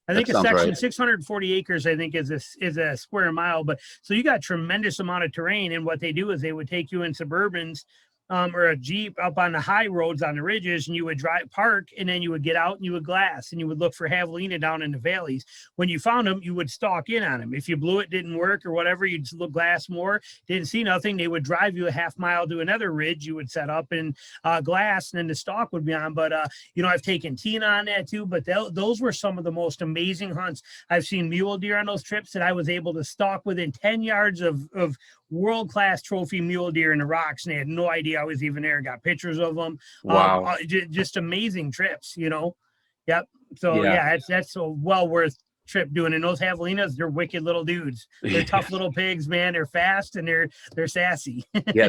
I think a section, right. 640 acres, I think is a square mile. But so you got tremendous amount of terrain. And what they do is they would take you in Suburbans or a Jeep up on the high roads on the ridges, and you would park, and then you would get out and you would glass, and you would look for javelina down in the valleys. When you found them, you would stalk in on them. If you blew it, didn't work or whatever, you'd look glass more, didn't see nothing. They would drive you a half mile to another ridge. You would set up and glass, and then the stalk would be on. But I've taken Tina on that too. But those were some of the most amazing hunts. I've seen mule deer on those trips that I was able to stalk within 10 yards of world-class trophy mule deer in the rocks, and they had no idea I was even there. Got pictures of them. Wow. Just amazing trips, Yep. So yeah, that's a well worth trip doing. And those javelinas, they're wicked little dudes. They're tough little pigs, man. They're fast and they're sassy. Yeah,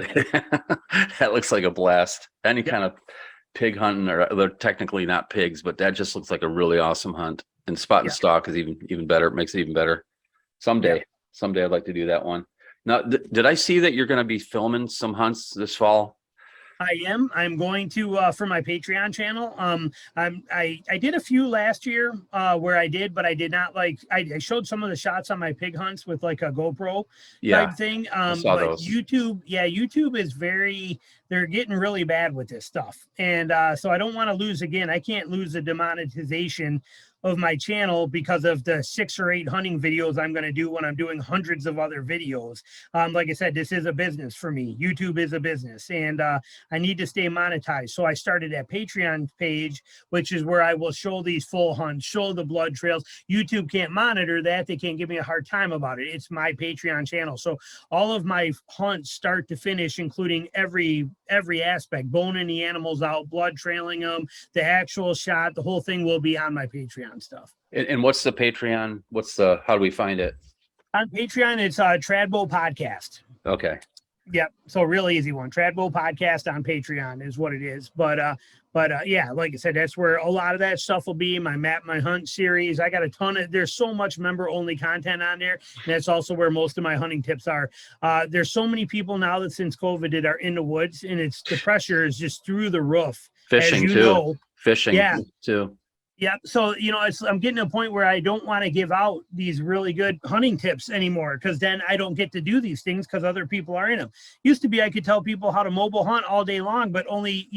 that looks like a blast. Any kind of pig hunting, or they're technically not pigs, but that just looks like a really awesome hunt. And spot and stalk is even better. It makes it even better. Someday I'd like to do that one. Now, did I see that you're going to be filming some hunts this fall? I am. I'm going to for my Patreon channel. I did a few last year where I did, but I did not I showed some of the shots on my pig hunts with like a GoPro type thing. I saw but those. YouTube is they're getting really bad with this stuff. And so I don't want to lose again. I can't lose the demonetization of my channel because of the 6 or 8 hunting videos I'm going to do when I'm doing hundreds of other videos. Like I said, this is a business for me. YouTube is a business, and I need to stay monetized. So I started a Patreon page, which is where I will show these full hunts, show the blood trails. YouTube can't monitor that. They can't give me a hard time about it. It's my Patreon channel. So all of my hunts start to finish, including every aspect, boning the animals out, blood trailing them, the actual shot, the whole thing will be on my Patreon stuff. And what's the Patreon? How do we find it? On Patreon, it's Tradbo Podcast. Okay. Yep. So real easy one. Tradbo Podcast on Patreon is what it is. But yeah, like I said, that's where a lot of that stuff will be. My Map My Hunt series. I got a ton of, there's so much member only content on there. And that's also where most of my hunting tips are. There's so many people now that since COVID that are in the woods, and the pressure is just through the roof. Fishing too. Fishing too. Yeah. So, I'm getting to a point where I don't want to give out these really good hunting tips anymore, because then I don't get to do these things because other people are in them. Used to be I could tell people how to mobile hunt all day long, but only,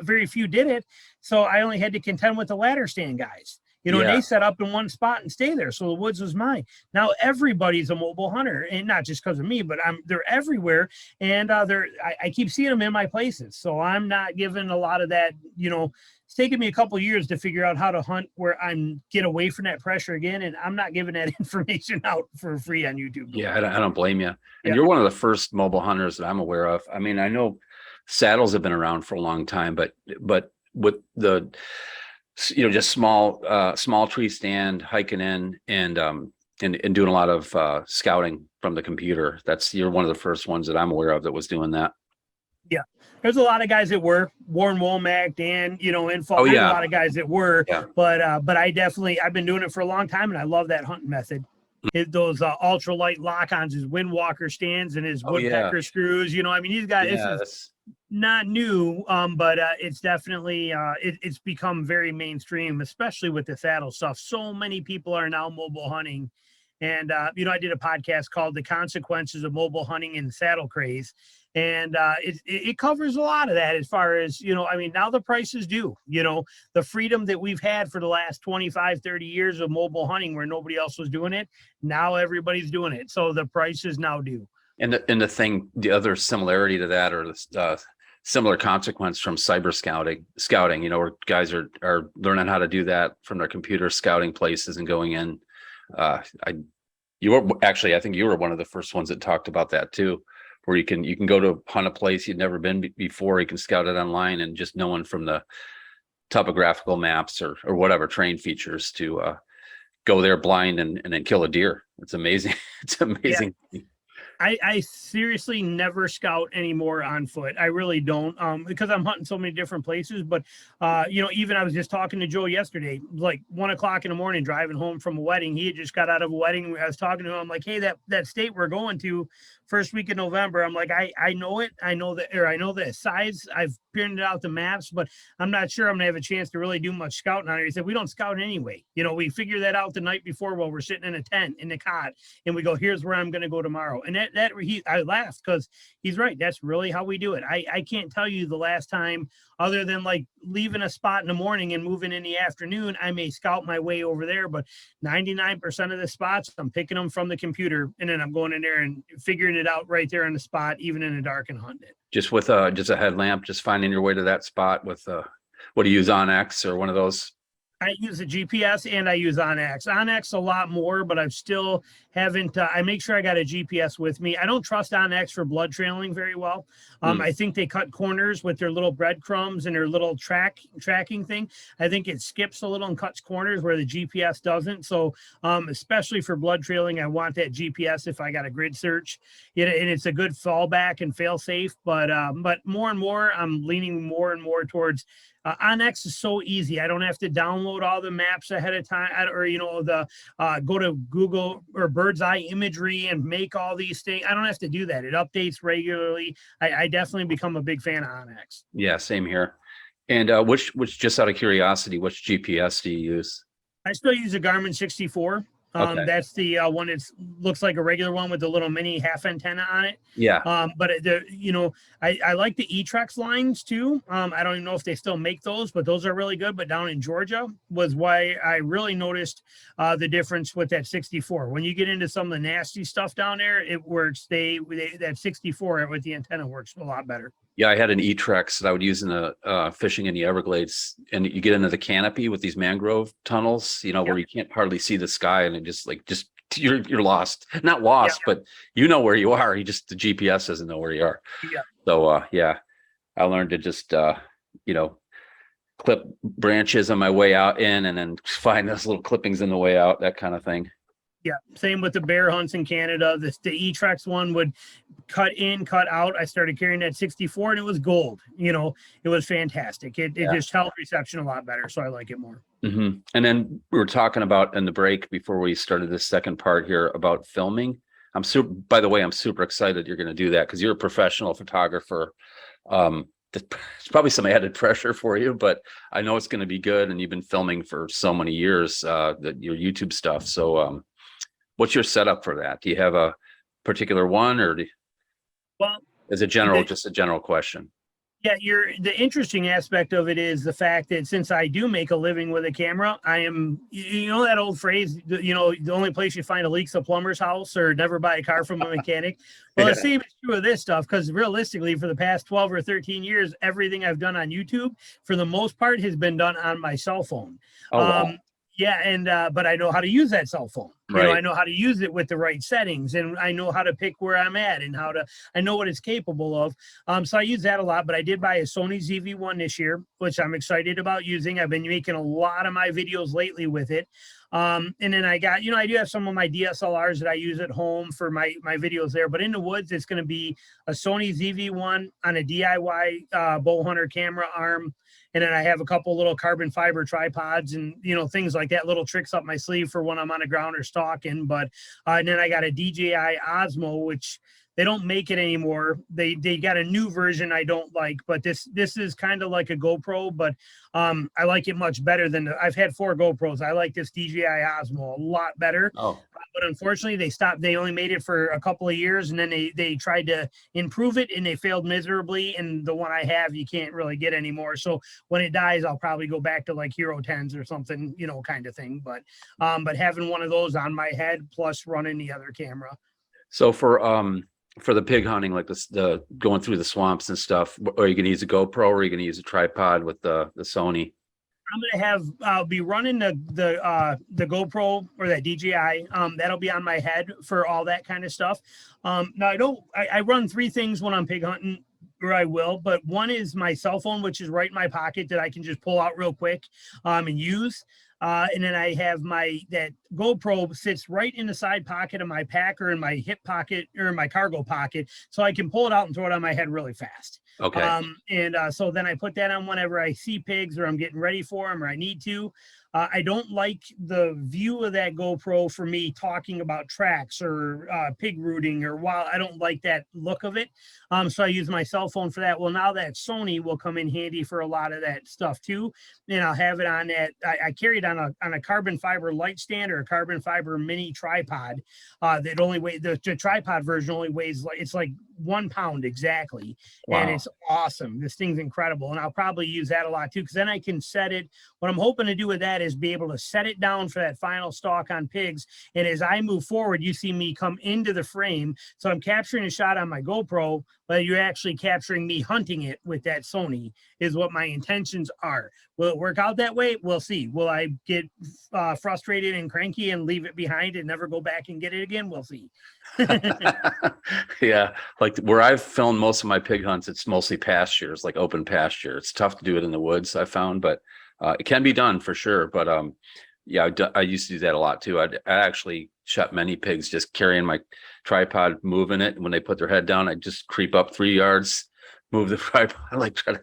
very few did it. So I only had to contend with the ladder stand guys. you know, and they set up in one spot and stay there. So the woods was mine. Now everybody's a mobile hunter, and not just because of me, but they're everywhere. And I keep seeing them in my places. So I'm not giving a lot of that, you know. It's taken me a couple of years to figure out how to hunt where I'm get away from that pressure again. And I'm not giving that information out for free on YouTube. Yeah, I don't blame you. And you're one of the first mobile hunters that I'm aware of. I mean, I know saddles have been around for a long time, but with the, you know, just small tree stand, hiking in and doing a lot of scouting from the computer. You're one of the first ones that I'm aware of that was doing that. Yeah. There's a lot of guys that were Warren Womack, Dan, you know, Info. Oh, yeah. A lot of guys that were, but I've been doing it for a long time, and I love that hunting method. Those ultralight lock-ons, his Windwalker stands and his woodpecker screws. You know, I mean, these guys, this is not new, but it's definitely it's become very mainstream, especially with the saddle stuff. So many people are now mobile hunting. And, you know, I did a podcast called The Consequences of Mobile Hunting and Saddle Craze. And it covers a lot of that as far as, you know, I mean, now the prices do, you know, the freedom that we've had for the last 25, 30 years of mobile hunting where nobody else was doing it. Now everybody's doing it. So the prices now do. And the other similarity to that, or the similar consequence from cyber scouting, you know, where guys are learning how to do that from their computer, scouting places and going in. I think you were one of the first ones that talked about that too, where you can go to hunt a place you'd never been before. You can scout it online and just knowing from the topographical maps or whatever terrain features to go there blind and then kill a deer. It's amazing. It's amazing. Yeah. I seriously never scout anymore on foot. I really don't, because I'm hunting so many different places. But, you know, even I was just talking to Joe yesterday, like 1 o'clock in the morning, driving home from a wedding. He had just got out of a wedding. I was talking to him. I'm like, hey, that state we're going to first week of November. I'm like, I know it. I know the size. I've printed out the maps, but I'm not sure I'm gonna have a chance to really do much scouting on it. He said, we don't scout anyway. You know, we figure that out the night before while we're sitting in a tent in the cot, and we go, here's where I'm going to go tomorrow. And I laughed because he's right. That's really how we do it. I can't tell you the last time, other than like leaving a spot in the morning and moving in the afternoon, I may scout my way over there, but 99% of the spots, I'm picking them from the computer, and then I'm going in there and figuring it out right there on the spot, even in the dark, and hunting it. Just with just a headlamp, just finding your way to that spot with what do you use, OnX or one of those? I use a GPS and I use OnX. OnX a lot more, but I've still haven't. I make sure I got a GPS with me. I don't trust OnX for blood trailing very well. I think they cut corners with their little breadcrumbs and their little tracking thing. I think it skips a little and cuts corners where the GPS doesn't. So especially for blood trailing, I want that GPS if I got a grid search. And it's a good fallback and fail safe. But more and more, I'm leaning more and more towards. OnX is so easy. I don't have to download all the maps ahead of time, or go to Google or Bird's Eye Imagery and make all these things. I don't have to do that. It updates regularly. I definitely become a big fan of OnX. Yeah, same here. And which just out of curiosity, which GPS do you use? I still use a Garmin 64. Okay. That's the one that looks like a regular one with a little mini half antenna on it. Yeah. But I like the E-Trex lines too. I don't even know if they still make those, but those are really good. But down in Georgia was why I really noticed the difference with that 64. When you get into some of the nasty stuff down there, it works. That 64 with the antenna works a lot better. Yeah, I had an E-Trex that I would use in the fishing in the Everglades, and you get into the canopy with these mangrove tunnels, where you can't hardly see the sky, and it you're lost. Not lost, but you know where you are. The GPS doesn't know where you are. Yeah. So I learned to just clip branches on my way out in, and then find those little clippings in the way out, that kind of thing. Yeah, same with the bear hunts in Canada. The E-Trex one would cut in, cut out. I started carrying that 64, and it was gold. It was fantastic. It just held reception a lot better, so I like it more. Mm-hmm. And then we were talking about in the break before we started this second part here about filming. By the way, I'm super excited you're going to do that because you're a professional photographer. It's probably some added pressure for you, but I know it's going to be good. And you've been filming for so many years, your YouTube stuff. So, what's your setup for that? Do you have a particular one, or is it just a general question? Yeah, the interesting aspect of it is the fact that since I do make a living with a camera, I am, you know, that old phrase, you know, the only place you find a leak's a plumber's house, or never buy a car from a mechanic. Well, Yeah. the same is true of this stuff, because realistically, for the past 12 or 13 years, everything I've done on YouTube, for the most part, has been done on my cell phone. Oh, wow. Yeah, and but I know how to use that cell phone. You know, Right. I know how to use it with the right settings, and I know how to pick where I'm at, and I know what it's capable of. So I use that a lot, but I did buy a Sony ZV-1 this year, which I'm excited about using. I've been making a lot of my videos lately with it. And then I got, you know, I do have some of my DSLRs that I use at home for my videos there, but in the woods, it's going to be a Sony ZV-1 on a DIY bow hunter camera arm. And then I have a couple little carbon fiber tripods and, you know, things like that, little tricks up my sleeve for when I'm on the ground or stalking. But and then I got a DJI Osmo, which they don't make it anymore. They got a new version I don't like, but this is kind of like a GoPro, but I like it much better than I've had 4 GoPros. I like this DJI Osmo a lot better. Oh, But unfortunately, they stopped. They only made it for a couple of years, and then they tried to improve it, and they failed miserably. And the one I have, you can't really get anymore. So when it dies, I'll probably go back to like Hero 10s or something, you know, kind of thing. But having one of those on my head plus running the other camera. so for the pig hunting, like the going through the swamps and stuff, are you gonna use a GoPro or are you gonna use a tripod with the Sony? I'm gonna have I'll be running the GoPro or that DJI. That'll be on my head for all that kind of stuff. Now I run 3 things when I'm pig hunting, or I will, but one is my cell phone, which is right in my pocket that I can just pull out real quick and use. And then I have that GoPro sits right in the side pocket of my pack or in my hip pocket or in my cargo pocket. So I can pull it out and throw it on my head really fast. Okay. So then I put that on whenever I see pigs or I'm getting ready for them or I need to. I don't like the view of that GoPro for me talking about tracks or pig rooting or wild. I don't like that look of it. So I use my cell phone for that. Well, now that Sony will come in handy for a lot of that stuff too. And I'll have it on that. I carry it on a carbon fiber light stand or a carbon fiber mini tripod that only weighs, the tripod version only weighs it's like 1 pound exactly. Wow. And it's awesome. This thing's incredible. And I'll probably use that a lot too, because then I can set it. What I'm hoping to do with that is be able to set it down for that final stalk on pigs. And as I move forward, you see me come into the frame. So I'm capturing a shot on my GoPro, but you're actually capturing me hunting it with that Sony is what my intentions are. Will it work out that way? We'll see. Will I get frustrated and cranky and leave it behind and never go back and get it again? We'll see. Yeah, like where I've filmed most of my pig hunts, it's mostly pastures, like open pasture. It's tough to do it in the woods, I found, but it can be done for sure. But yeah, I used to do that a lot too. I actually shot many pigs just carrying my tripod, moving it. And when they put their head down, I just creep up 3 yards, move the tripod, like try to,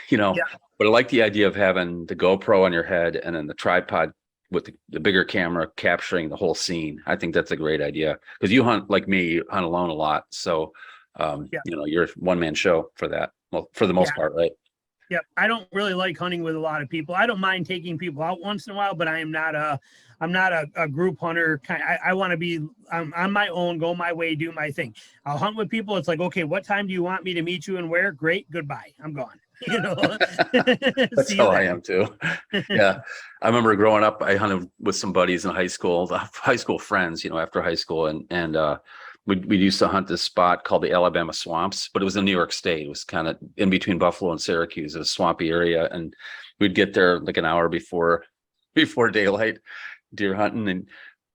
you know. Yeah. But I like the idea of having the GoPro on your head and then the tripod with the bigger camera capturing the whole scene. I think that's a great idea because you hunt like me, you hunt alone a lot. So, you know, you're a one-man show for that. Well, for the most part, right? Yep. I don't really like hunting with a lot of people. I don't mind taking people out once in a while, but I'm not a group hunter. I want to be I'm on my own, go my way, do my thing. I'll hunt with people. It's like, okay, what time do you want me to meet you and where? Great. Goodbye. I'm gone. You know, That's how I am too. Yeah. I remember growing up, I hunted with some buddies in high school friends, you know, after high school. And we used to hunt this spot called the Alabama Swamps, but it was in New York State. It was kind of in between Buffalo and Syracuse, a swampy area. And we'd get there like an hour before daylight, deer hunting. And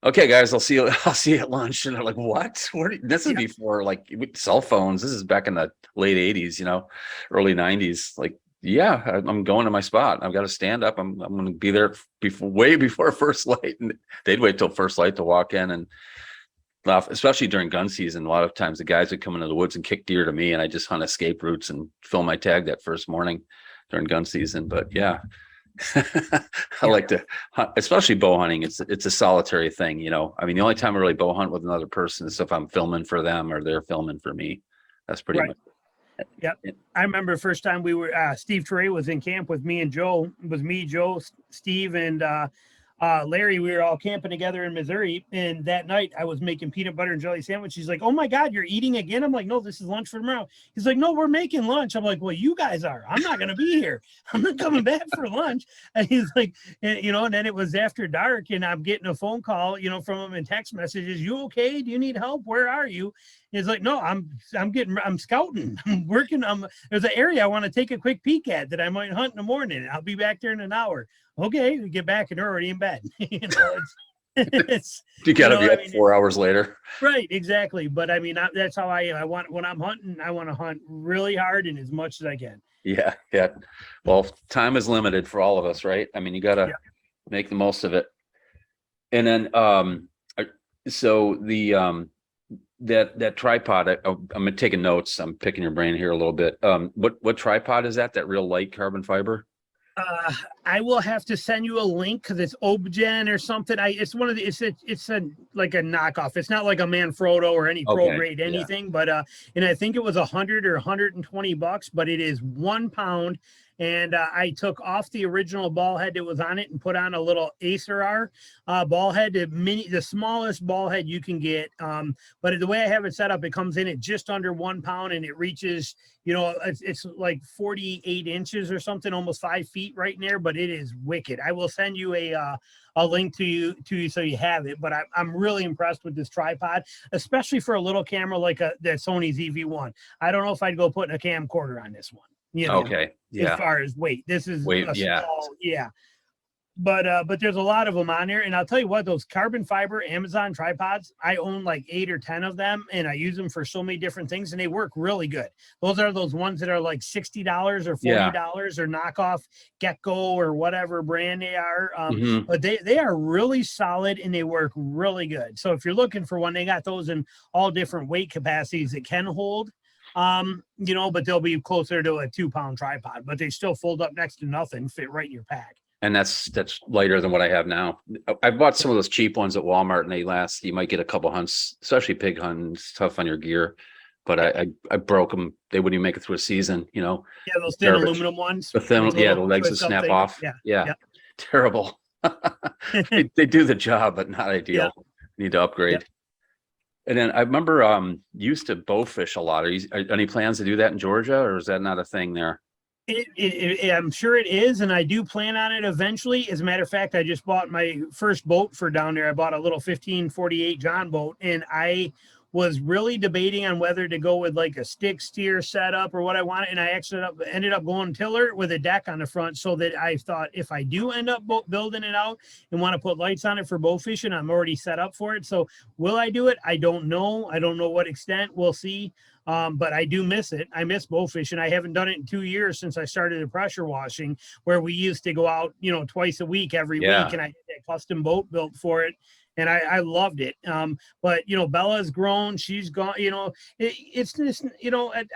okay, guys, I'll see you at lunch. And they're like, what? This is before like cell phones. This is back in the late 80s, you know, early 90s. Like, yeah, I'm going to my spot. I've got to stand up. I'm going to be there way before first light. And they'd wait till first light to walk in and laugh, especially during gun season. A lot of times the guys would come into the woods and kick deer to me, and I just hunt escape routes and fill my tag that first morning during gun season. But yeah. I like to hunt, especially bow hunting. It's a solitary thing, you know. I mean, the only time I really bow hunt with another person is if I'm filming for them or they're filming for me. That's pretty much. Yeah, I remember the first time we were Steve Trey was in camp with me and Joe. It was me, Joe, Steve, and Larry, we were all camping together in Missouri, and that night I was making peanut butter and jelly sandwich. He's like, "Oh my God, you're eating again?" I'm like, "No, this is lunch for tomorrow." He's like, "No, we're making lunch." I'm like, "Well, you guys are. I'm not going to be here. I'm not coming back for lunch." And he's like, and then it was after dark, and I'm getting a phone call, from him and text messages. "You okay? Do you need help? Where are you?" He's like, "No, I'm scouting. I'm working. There's an area I want to take a quick peek at that I might hunt in the morning. I'll be back there in an hour." Okay, we get back and they're already in bed. It's You got to be up 4 hours later. Right, exactly. But I mean, that's how I want when I'm hunting. I want to hunt really hard and as much as I can. Yeah. Well, time is limited for all of us, right? I mean, you got to make the most of it. And then, so the that tripod, I'm taking notes. I'm picking your brain here a little bit. What tripod is that? That real light carbon fiber? I will have to send you a link because it's Obgen or something. It's one of the it's a like a knockoff. It's not like a Manfrotto or any pro grade anything, but and I think it was 100 or 120 bucks, but it is 1 pound. And I took off the original ball head that was on it and put on a little Acer R ball head, the smallest ball head you can get. But the way I have it set up, it comes in at just under 1 pound and it reaches, it's like 48 inches or something, almost 5 feet right in there. But it is wicked. I will send you a link to you so you have it. But I'm really impressed with this tripod, especially for a little camera like the Sony ZV-1. I don't know if I'd go putting a camcorder on this one. Okay. Yeah. As far as weight, this is weight. Small, But there's a lot of them on there, and I'll tell you what, those carbon fiber Amazon tripods, I own like 8 or 10 of them, and I use them for so many different things, and they work really good. Those are those ones that are like $60 or $40 or knockoff Gecko or whatever brand they are. But they are really solid and they work really good. So if you're looking for one, they got those in all different weight capacities that can hold. But they'll be closer to a 2 pound tripod, but they still fold up next to nothing, fit right in your pack. And that's lighter than what I have now. I bought some of those cheap ones at Walmart and they last, you might get a couple hunts, especially pig hunting. It's tough on your gear, but I broke them. They wouldn't even make it through a season, Yeah, those thin aluminum ones. The thin, the legs would snap off. Yeah. Terrible. they do the job, but not ideal. Need to upgrade. And then I remember you used to bow fish a lot. Are any plans to do that in Georgia, or is that not a thing there? I'm sure it is, and I do plan on it eventually. As a matter of fact, I just bought my first boat for down there. I bought a little 1548 John boat, and I was really debating on whether to go with like a stick steer setup or what I wanted, and I actually ended up going tiller with a deck on the front, so that I thought if I do end up building it out and want to put lights on it for bow fishing, I'm already set up for it. So will I do it? I don't know. I don't know what extent. We'll see. But I do miss it. I miss bow fishing. I haven't done it in 2 years since I started the pressure washing, where we used to go out, twice a week, every week, and I had that custom boat built for it. And I loved it. But, Bella's grown, she's gone, it's just,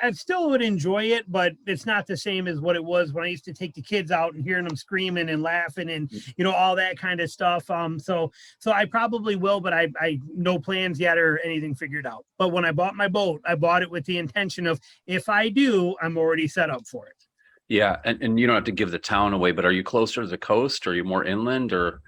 I still would enjoy it, but it's not the same as what it was when I used to take the kids out and hearing them screaming and laughing and, all that kind of stuff. So I probably will, but I no plans yet or anything figured out. But when I bought my boat, I bought it with the intention of, if I do, I'm already set up for it. Yeah. And you don't have to give the town away, but are you closer to the coast? Or are you more inland? Or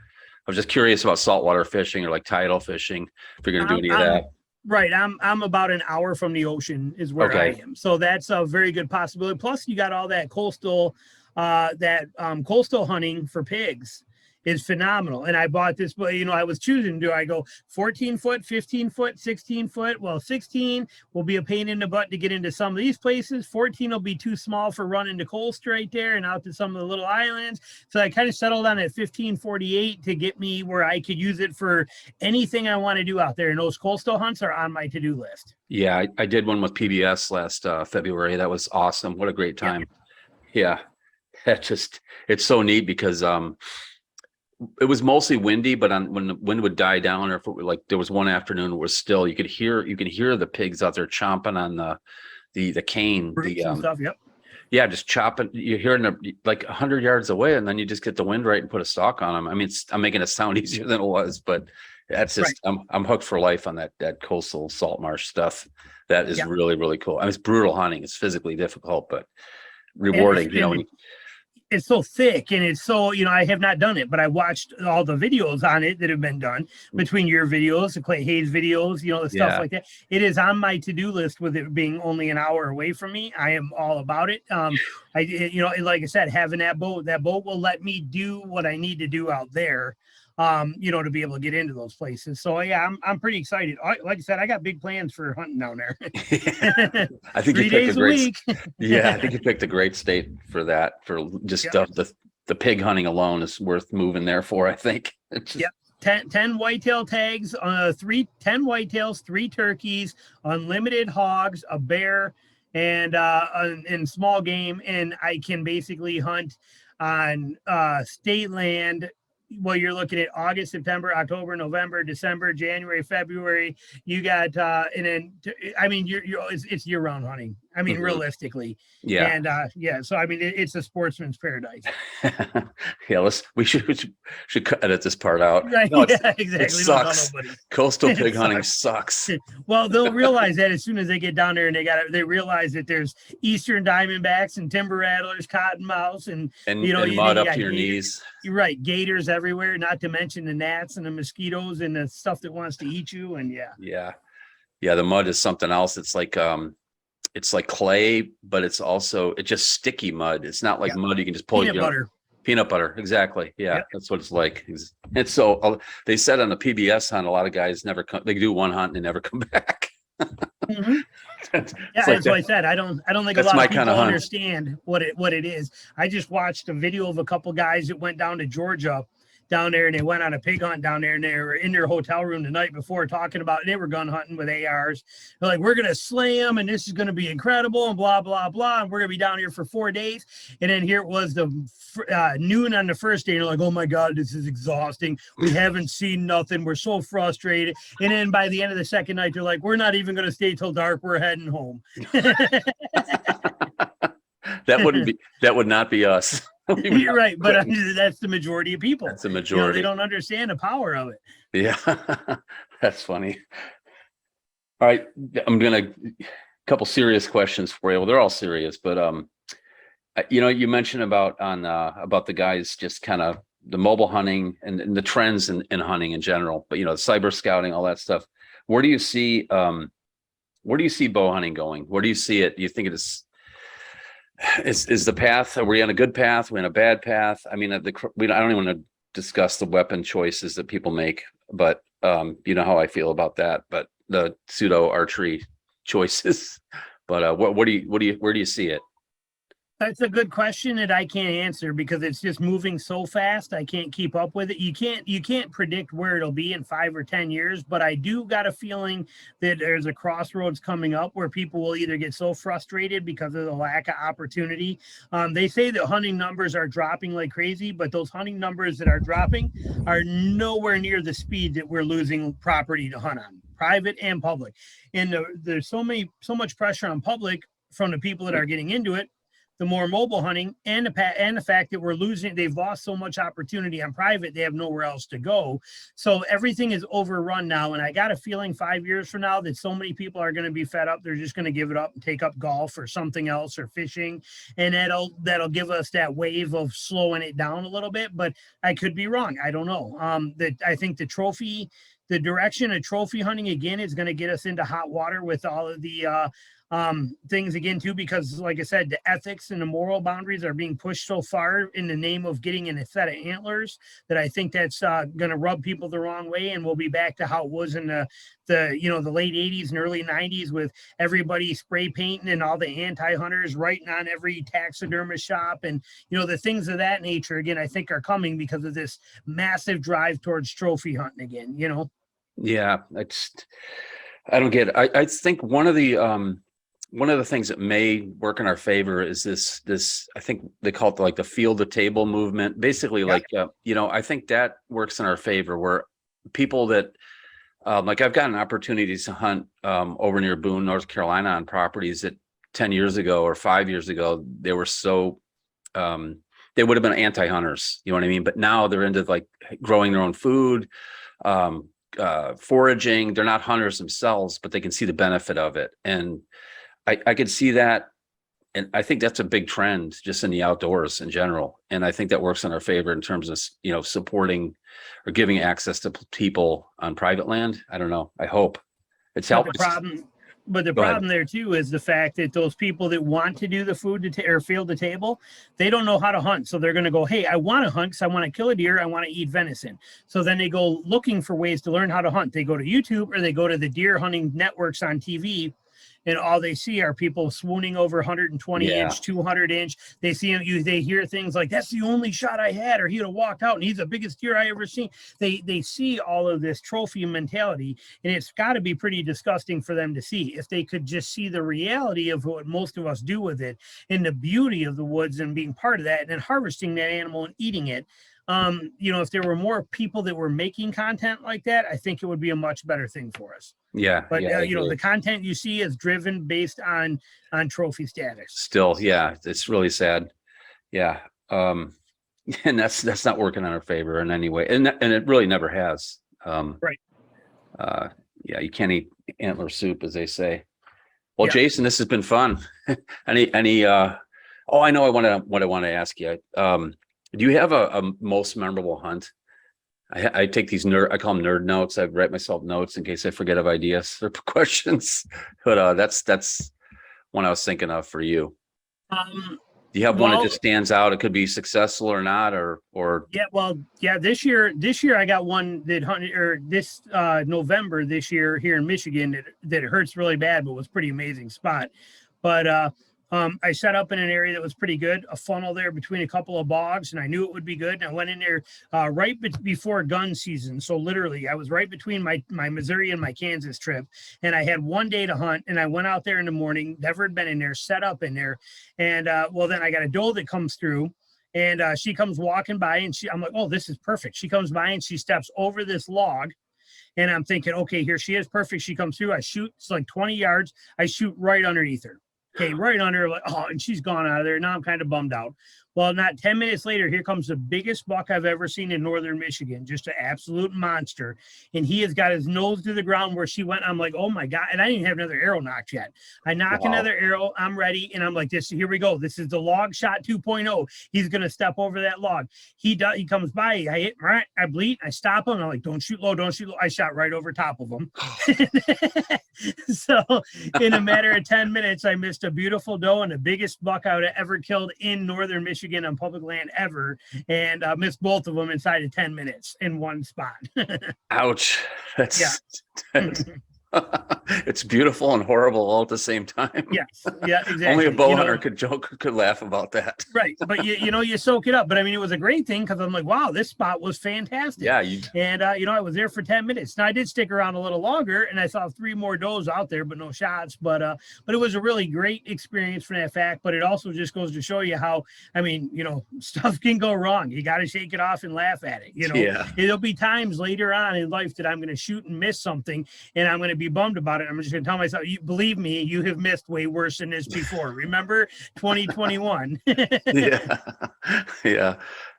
I was just curious about saltwater fishing or like tidal fishing, if you're going to do any of that. Right. I'm about an hour from the ocean is where I am. So that's a very good possibility. Plus you got all that coastal hunting for pigs is phenomenal. And I bought this, but I was choosing, do I go 14 foot, 15 foot, 16 foot? Well, 16 will be a pain in the butt to get into some of these places. 14 will be too small for running to coast right there and out to some of the little islands. So I kind of settled on at 1548 to get me where I could use it for anything I want to do out there. And those coastal hunts are on my to-do list. Yeah, I did one with PBS last February. That was awesome. What a great time. Yeah. It's so neat because it was mostly windy, but when the wind would die down, or if it were like there was one afternoon it was still, you could hear the pigs out there chomping on the cane, stuff. Yeah, just chopping. You're hearing them like 100 yards away, and then you just get the wind right and put a stalk on them. I mean, I'm making it sound easier than it was, but that's just I'm hooked for life on that coastal salt marsh stuff. That is really, really cool. I mean, it's brutal hunting. It's physically difficult, but rewarding. it's so thick and it's so, I have not done it, but I watched all the videos on it that have been done between your videos, the Clay Hayes videos, the stuff like that. It is on my to-do list with it being only an hour away from me. I am all about it. Like I said, having that boat will let me do what I need to do out there, to be able to get into those places. So yeah, I'm pretty excited. Like I said, I got big plans for hunting down there. I think 3 days a week. I think you picked a great state for that. For just the pig hunting alone is worth moving there for, I think. Yep. 10 whitetail tags, 10 whitetails, 3 turkeys, unlimited hogs, a bear, and small game. And I can basically hunt on state land. Well, you're looking at August, September, October, November, December, January, February. You got, it's year-round hunting. Realistically. Yeah. And so it's a sportsman's paradise. We should edit this part out. Right. No, exactly. It sucks. Coastal pig hunting sucks. Well, they'll realize that as soon as they get down there, and they realize that there's eastern diamondbacks and timber rattlers, cottonmouths, and mud up to your knees. You're right. Gators everywhere, not to mention the gnats and the mosquitoes and the stuff that wants to eat you. And yeah. The mud is something else. It's like clay, but it's just sticky mud. It's not like mud you can just pull. Peanut butter. Exactly. Yeah. Yep. That's what it's like. And so they said on the PBS hunt, a lot of guys never come. They do one hunt and they never come back. Mm-hmm. That's what I said. I don't think a lot of people understand what it is. I just watched a video of a couple guys that went down to Georgia down there, and they went on a pig hunt down there, and they were in their hotel room the night before talking about, they were gun hunting with ARs. They're like, we're going to slay them, and this is going to be incredible, and blah, blah, blah. And we're going to be down here for 4 days. And then here it was the noon on the first day. And they're like, oh my God, this is exhausting. We haven't seen nothing. We're so frustrated. And then by the end of the second night, they're like, we're not even going to stay till dark. We're heading home. That would not be us. You're right, but that's the majority of people. That's the majority. They don't understand the power of it. Yeah, that's funny. All right, I'm gonna couple serious questions for you. Well, they're all serious, but you mentioned about the guys just kind of the mobile hunting and the trends in hunting in general, but the cyber scouting, all that stuff. Where do you see bow hunting going? Where do you see it? Do you think it is the path? Are we on a good path? Are we on a bad path? I don't even want to discuss the weapon choices that people make, but you know how I feel about that. But the pseudo archery choices. But where do you see it? That's a good question that I can't answer because it's just moving so fast. I can't keep up with it. You can't predict where it'll be in 5 or 10 years, but I do got a feeling that there's a crossroads coming up where people will either get so frustrated because of the lack of opportunity. They say that hunting numbers are dropping like crazy, but those hunting numbers that are dropping are nowhere near the speed that we're losing property to hunt on, private and public. And there's so much pressure on public from the people that are getting into it, the more mobile hunting, and the fact that they've lost so much opportunity on private, they have nowhere else to go. So everything is overrun now. And I got a feeling 5 years from now that so many people are going to be fed up. They're just going to give it up and take up golf or something else or fishing. And that'll give us that wave of slowing it down a little bit, but I could be wrong. I don't know. I think the direction of trophy hunting again is going to get us into hot water with all of the, things again too, because like I said, the ethics and the moral boundaries are being pushed so far in the name of getting in a set of antlers that I think that's going to rub people the wrong way, and we'll be back to how it was in the late 80s and early 90s with everybody spray painting and all the anti-hunters writing on every taxidermist shop and the things of that nature again I think are coming because of this massive drive towards trophy hunting again. Yeah, I don't get it. I think one of the things that may work in our favor is this, I think they call it like the field to table movement. Basically, like, I think that works in our favor where people that, like I've gotten opportunities to hunt over near Boone, North Carolina on properties that 10 years ago or 5 years ago, they were so, they would have been anti-hunters, you know what I mean? But now they're into like growing their own food, foraging. They're not hunters themselves, but they can see the benefit of it. And I could see that and I think that's a big trend just in the outdoors in general. And I think that works in our favor in terms of, supporting or giving access to people on private land. I don't know. I hope it's But helped. the Go ahead. problem there too is the fact that those people that want to do the food or field to table, they don't know how to hunt. So they're going to go, hey, I want to hunt because I want to kill a deer. I want to eat venison. So then they go looking for ways to learn how to hunt. They go to YouTube or they go to the deer hunting networks on TV. And all they see are people swooning over 120 inch, 200 inch. They see him, they hear things like, that's the only shot I had, or he'd have walked out and he's the biggest deer I ever seen. They see all of this trophy mentality, and it's got to be pretty disgusting for them to see. If they could just see the reality of what most of us do with it and the beauty of the woods and being part of that and then harvesting that animal and eating it. If there were more people that were making content like that, I think it would be a much better thing for us. Yeah. But the content you see is driven based on trophy status. Still, yeah, it's really sad. Yeah. And that's not working in our favor in any way. And it really never has. Right. Yeah, you can't eat antler soup, as they say. Well, Yeah. Jason, this has been fun. I know what I want to ask you. Do you have a most memorable hunt? I take these I call them nerd notes. I write myself notes in case I forget of ideas or questions. But that's one I was thinking of for you. Do you have one that just stands out? It could be successful or not, or this year I got one that hunted, or this November this year here in Michigan that hurts really bad, but was pretty amazing spot. But I set up in an area that was pretty good, a funnel there between a couple of bogs, and I knew it would be good. And I went in there right before gun season. So literally I was right between my Missouri and my Kansas trip. And I had one day to hunt, and I went out there in the morning, never had been in there, set up in there. And then I got a doe that comes through, and she comes walking by, and I'm like, oh, this is perfect. She comes by and she steps over this log. And I'm thinking, okay, here she is, perfect. She comes through. I shoot, it's like 20 yards. I shoot right underneath her. Okay, right under, like, oh, and she's gone out of there. Now I'm kind of bummed out. Well, not 10 minutes later, here comes the biggest buck I've ever seen in northern Michigan, just an absolute monster. And he has got his nose to the ground where she went. I'm like, oh my God. And I didn't have another arrow knocked yet. I knock another arrow. I'm ready. And I'm like, here we go. This is the log shot 2.0. He's going to step over that log. He comes by. I hit, right. I bleed. I stop him. I'm like, don't shoot low. Don't shoot low. I shot right over top of him. So in a matter of 10 minutes, I missed a beautiful doe and the biggest buck I would have ever killed in northern Michigan on public land ever, and missed both of them inside of 10 minutes in one spot. Ouch. It's beautiful and horrible all at the same time. Yes. Yeah, exactly. Only a bow hunter could laugh about that. Right. But you soak it up. But I mean, it was a great thing because I'm like, wow, this spot was fantastic. Yeah. I was there for 10 minutes. Now I did stick around a little longer, and I saw 3 more does out there, but no shots. But it was a really great experience for that fact. But it also just goes to show you how, I mean, stuff can go wrong. You got to shake it off and laugh at it. Yeah. There'll be times later on in life that I'm going to shoot and miss something, and I'm going to be bummed about it. I'm just going to tell myself, you believe me, you have missed way worse than this before. Remember 2021. Yeah,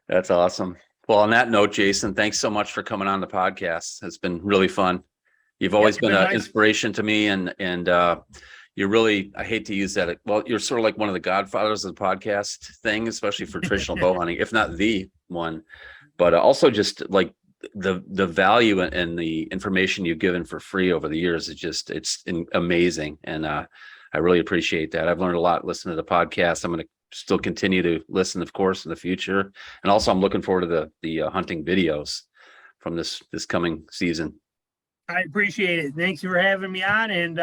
that's awesome. Well, on that note, Jason, thanks so much for coming on the podcast. It's been really fun. You've always been an inspiration to me, and you're really, I hate to use that. Well, you're sort of like one of the godfathers of the podcast thing, especially for traditional bow hunting, if not the one, but also just like the value and the information you've given for free over the years is it's amazing. And I really appreciate that. I've learned a lot listening to the podcast. I'm going to still continue to listen, of course, in the future. And also I'm looking forward to the hunting videos from this coming season. I appreciate it. Thanks for having me on. And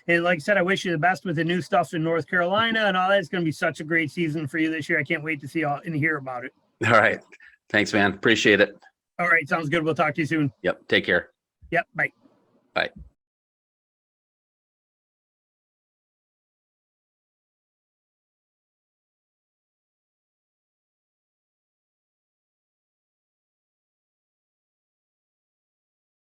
like I said, I wish you the best with the new stuff in North Carolina and all that. It's going to be such a great season for you this year. I can't wait to see and hear about it. All right. Thanks, man. Appreciate it. All right. Sounds good. We'll talk to you soon. Yep. Take care. Yep. Bye. Bye.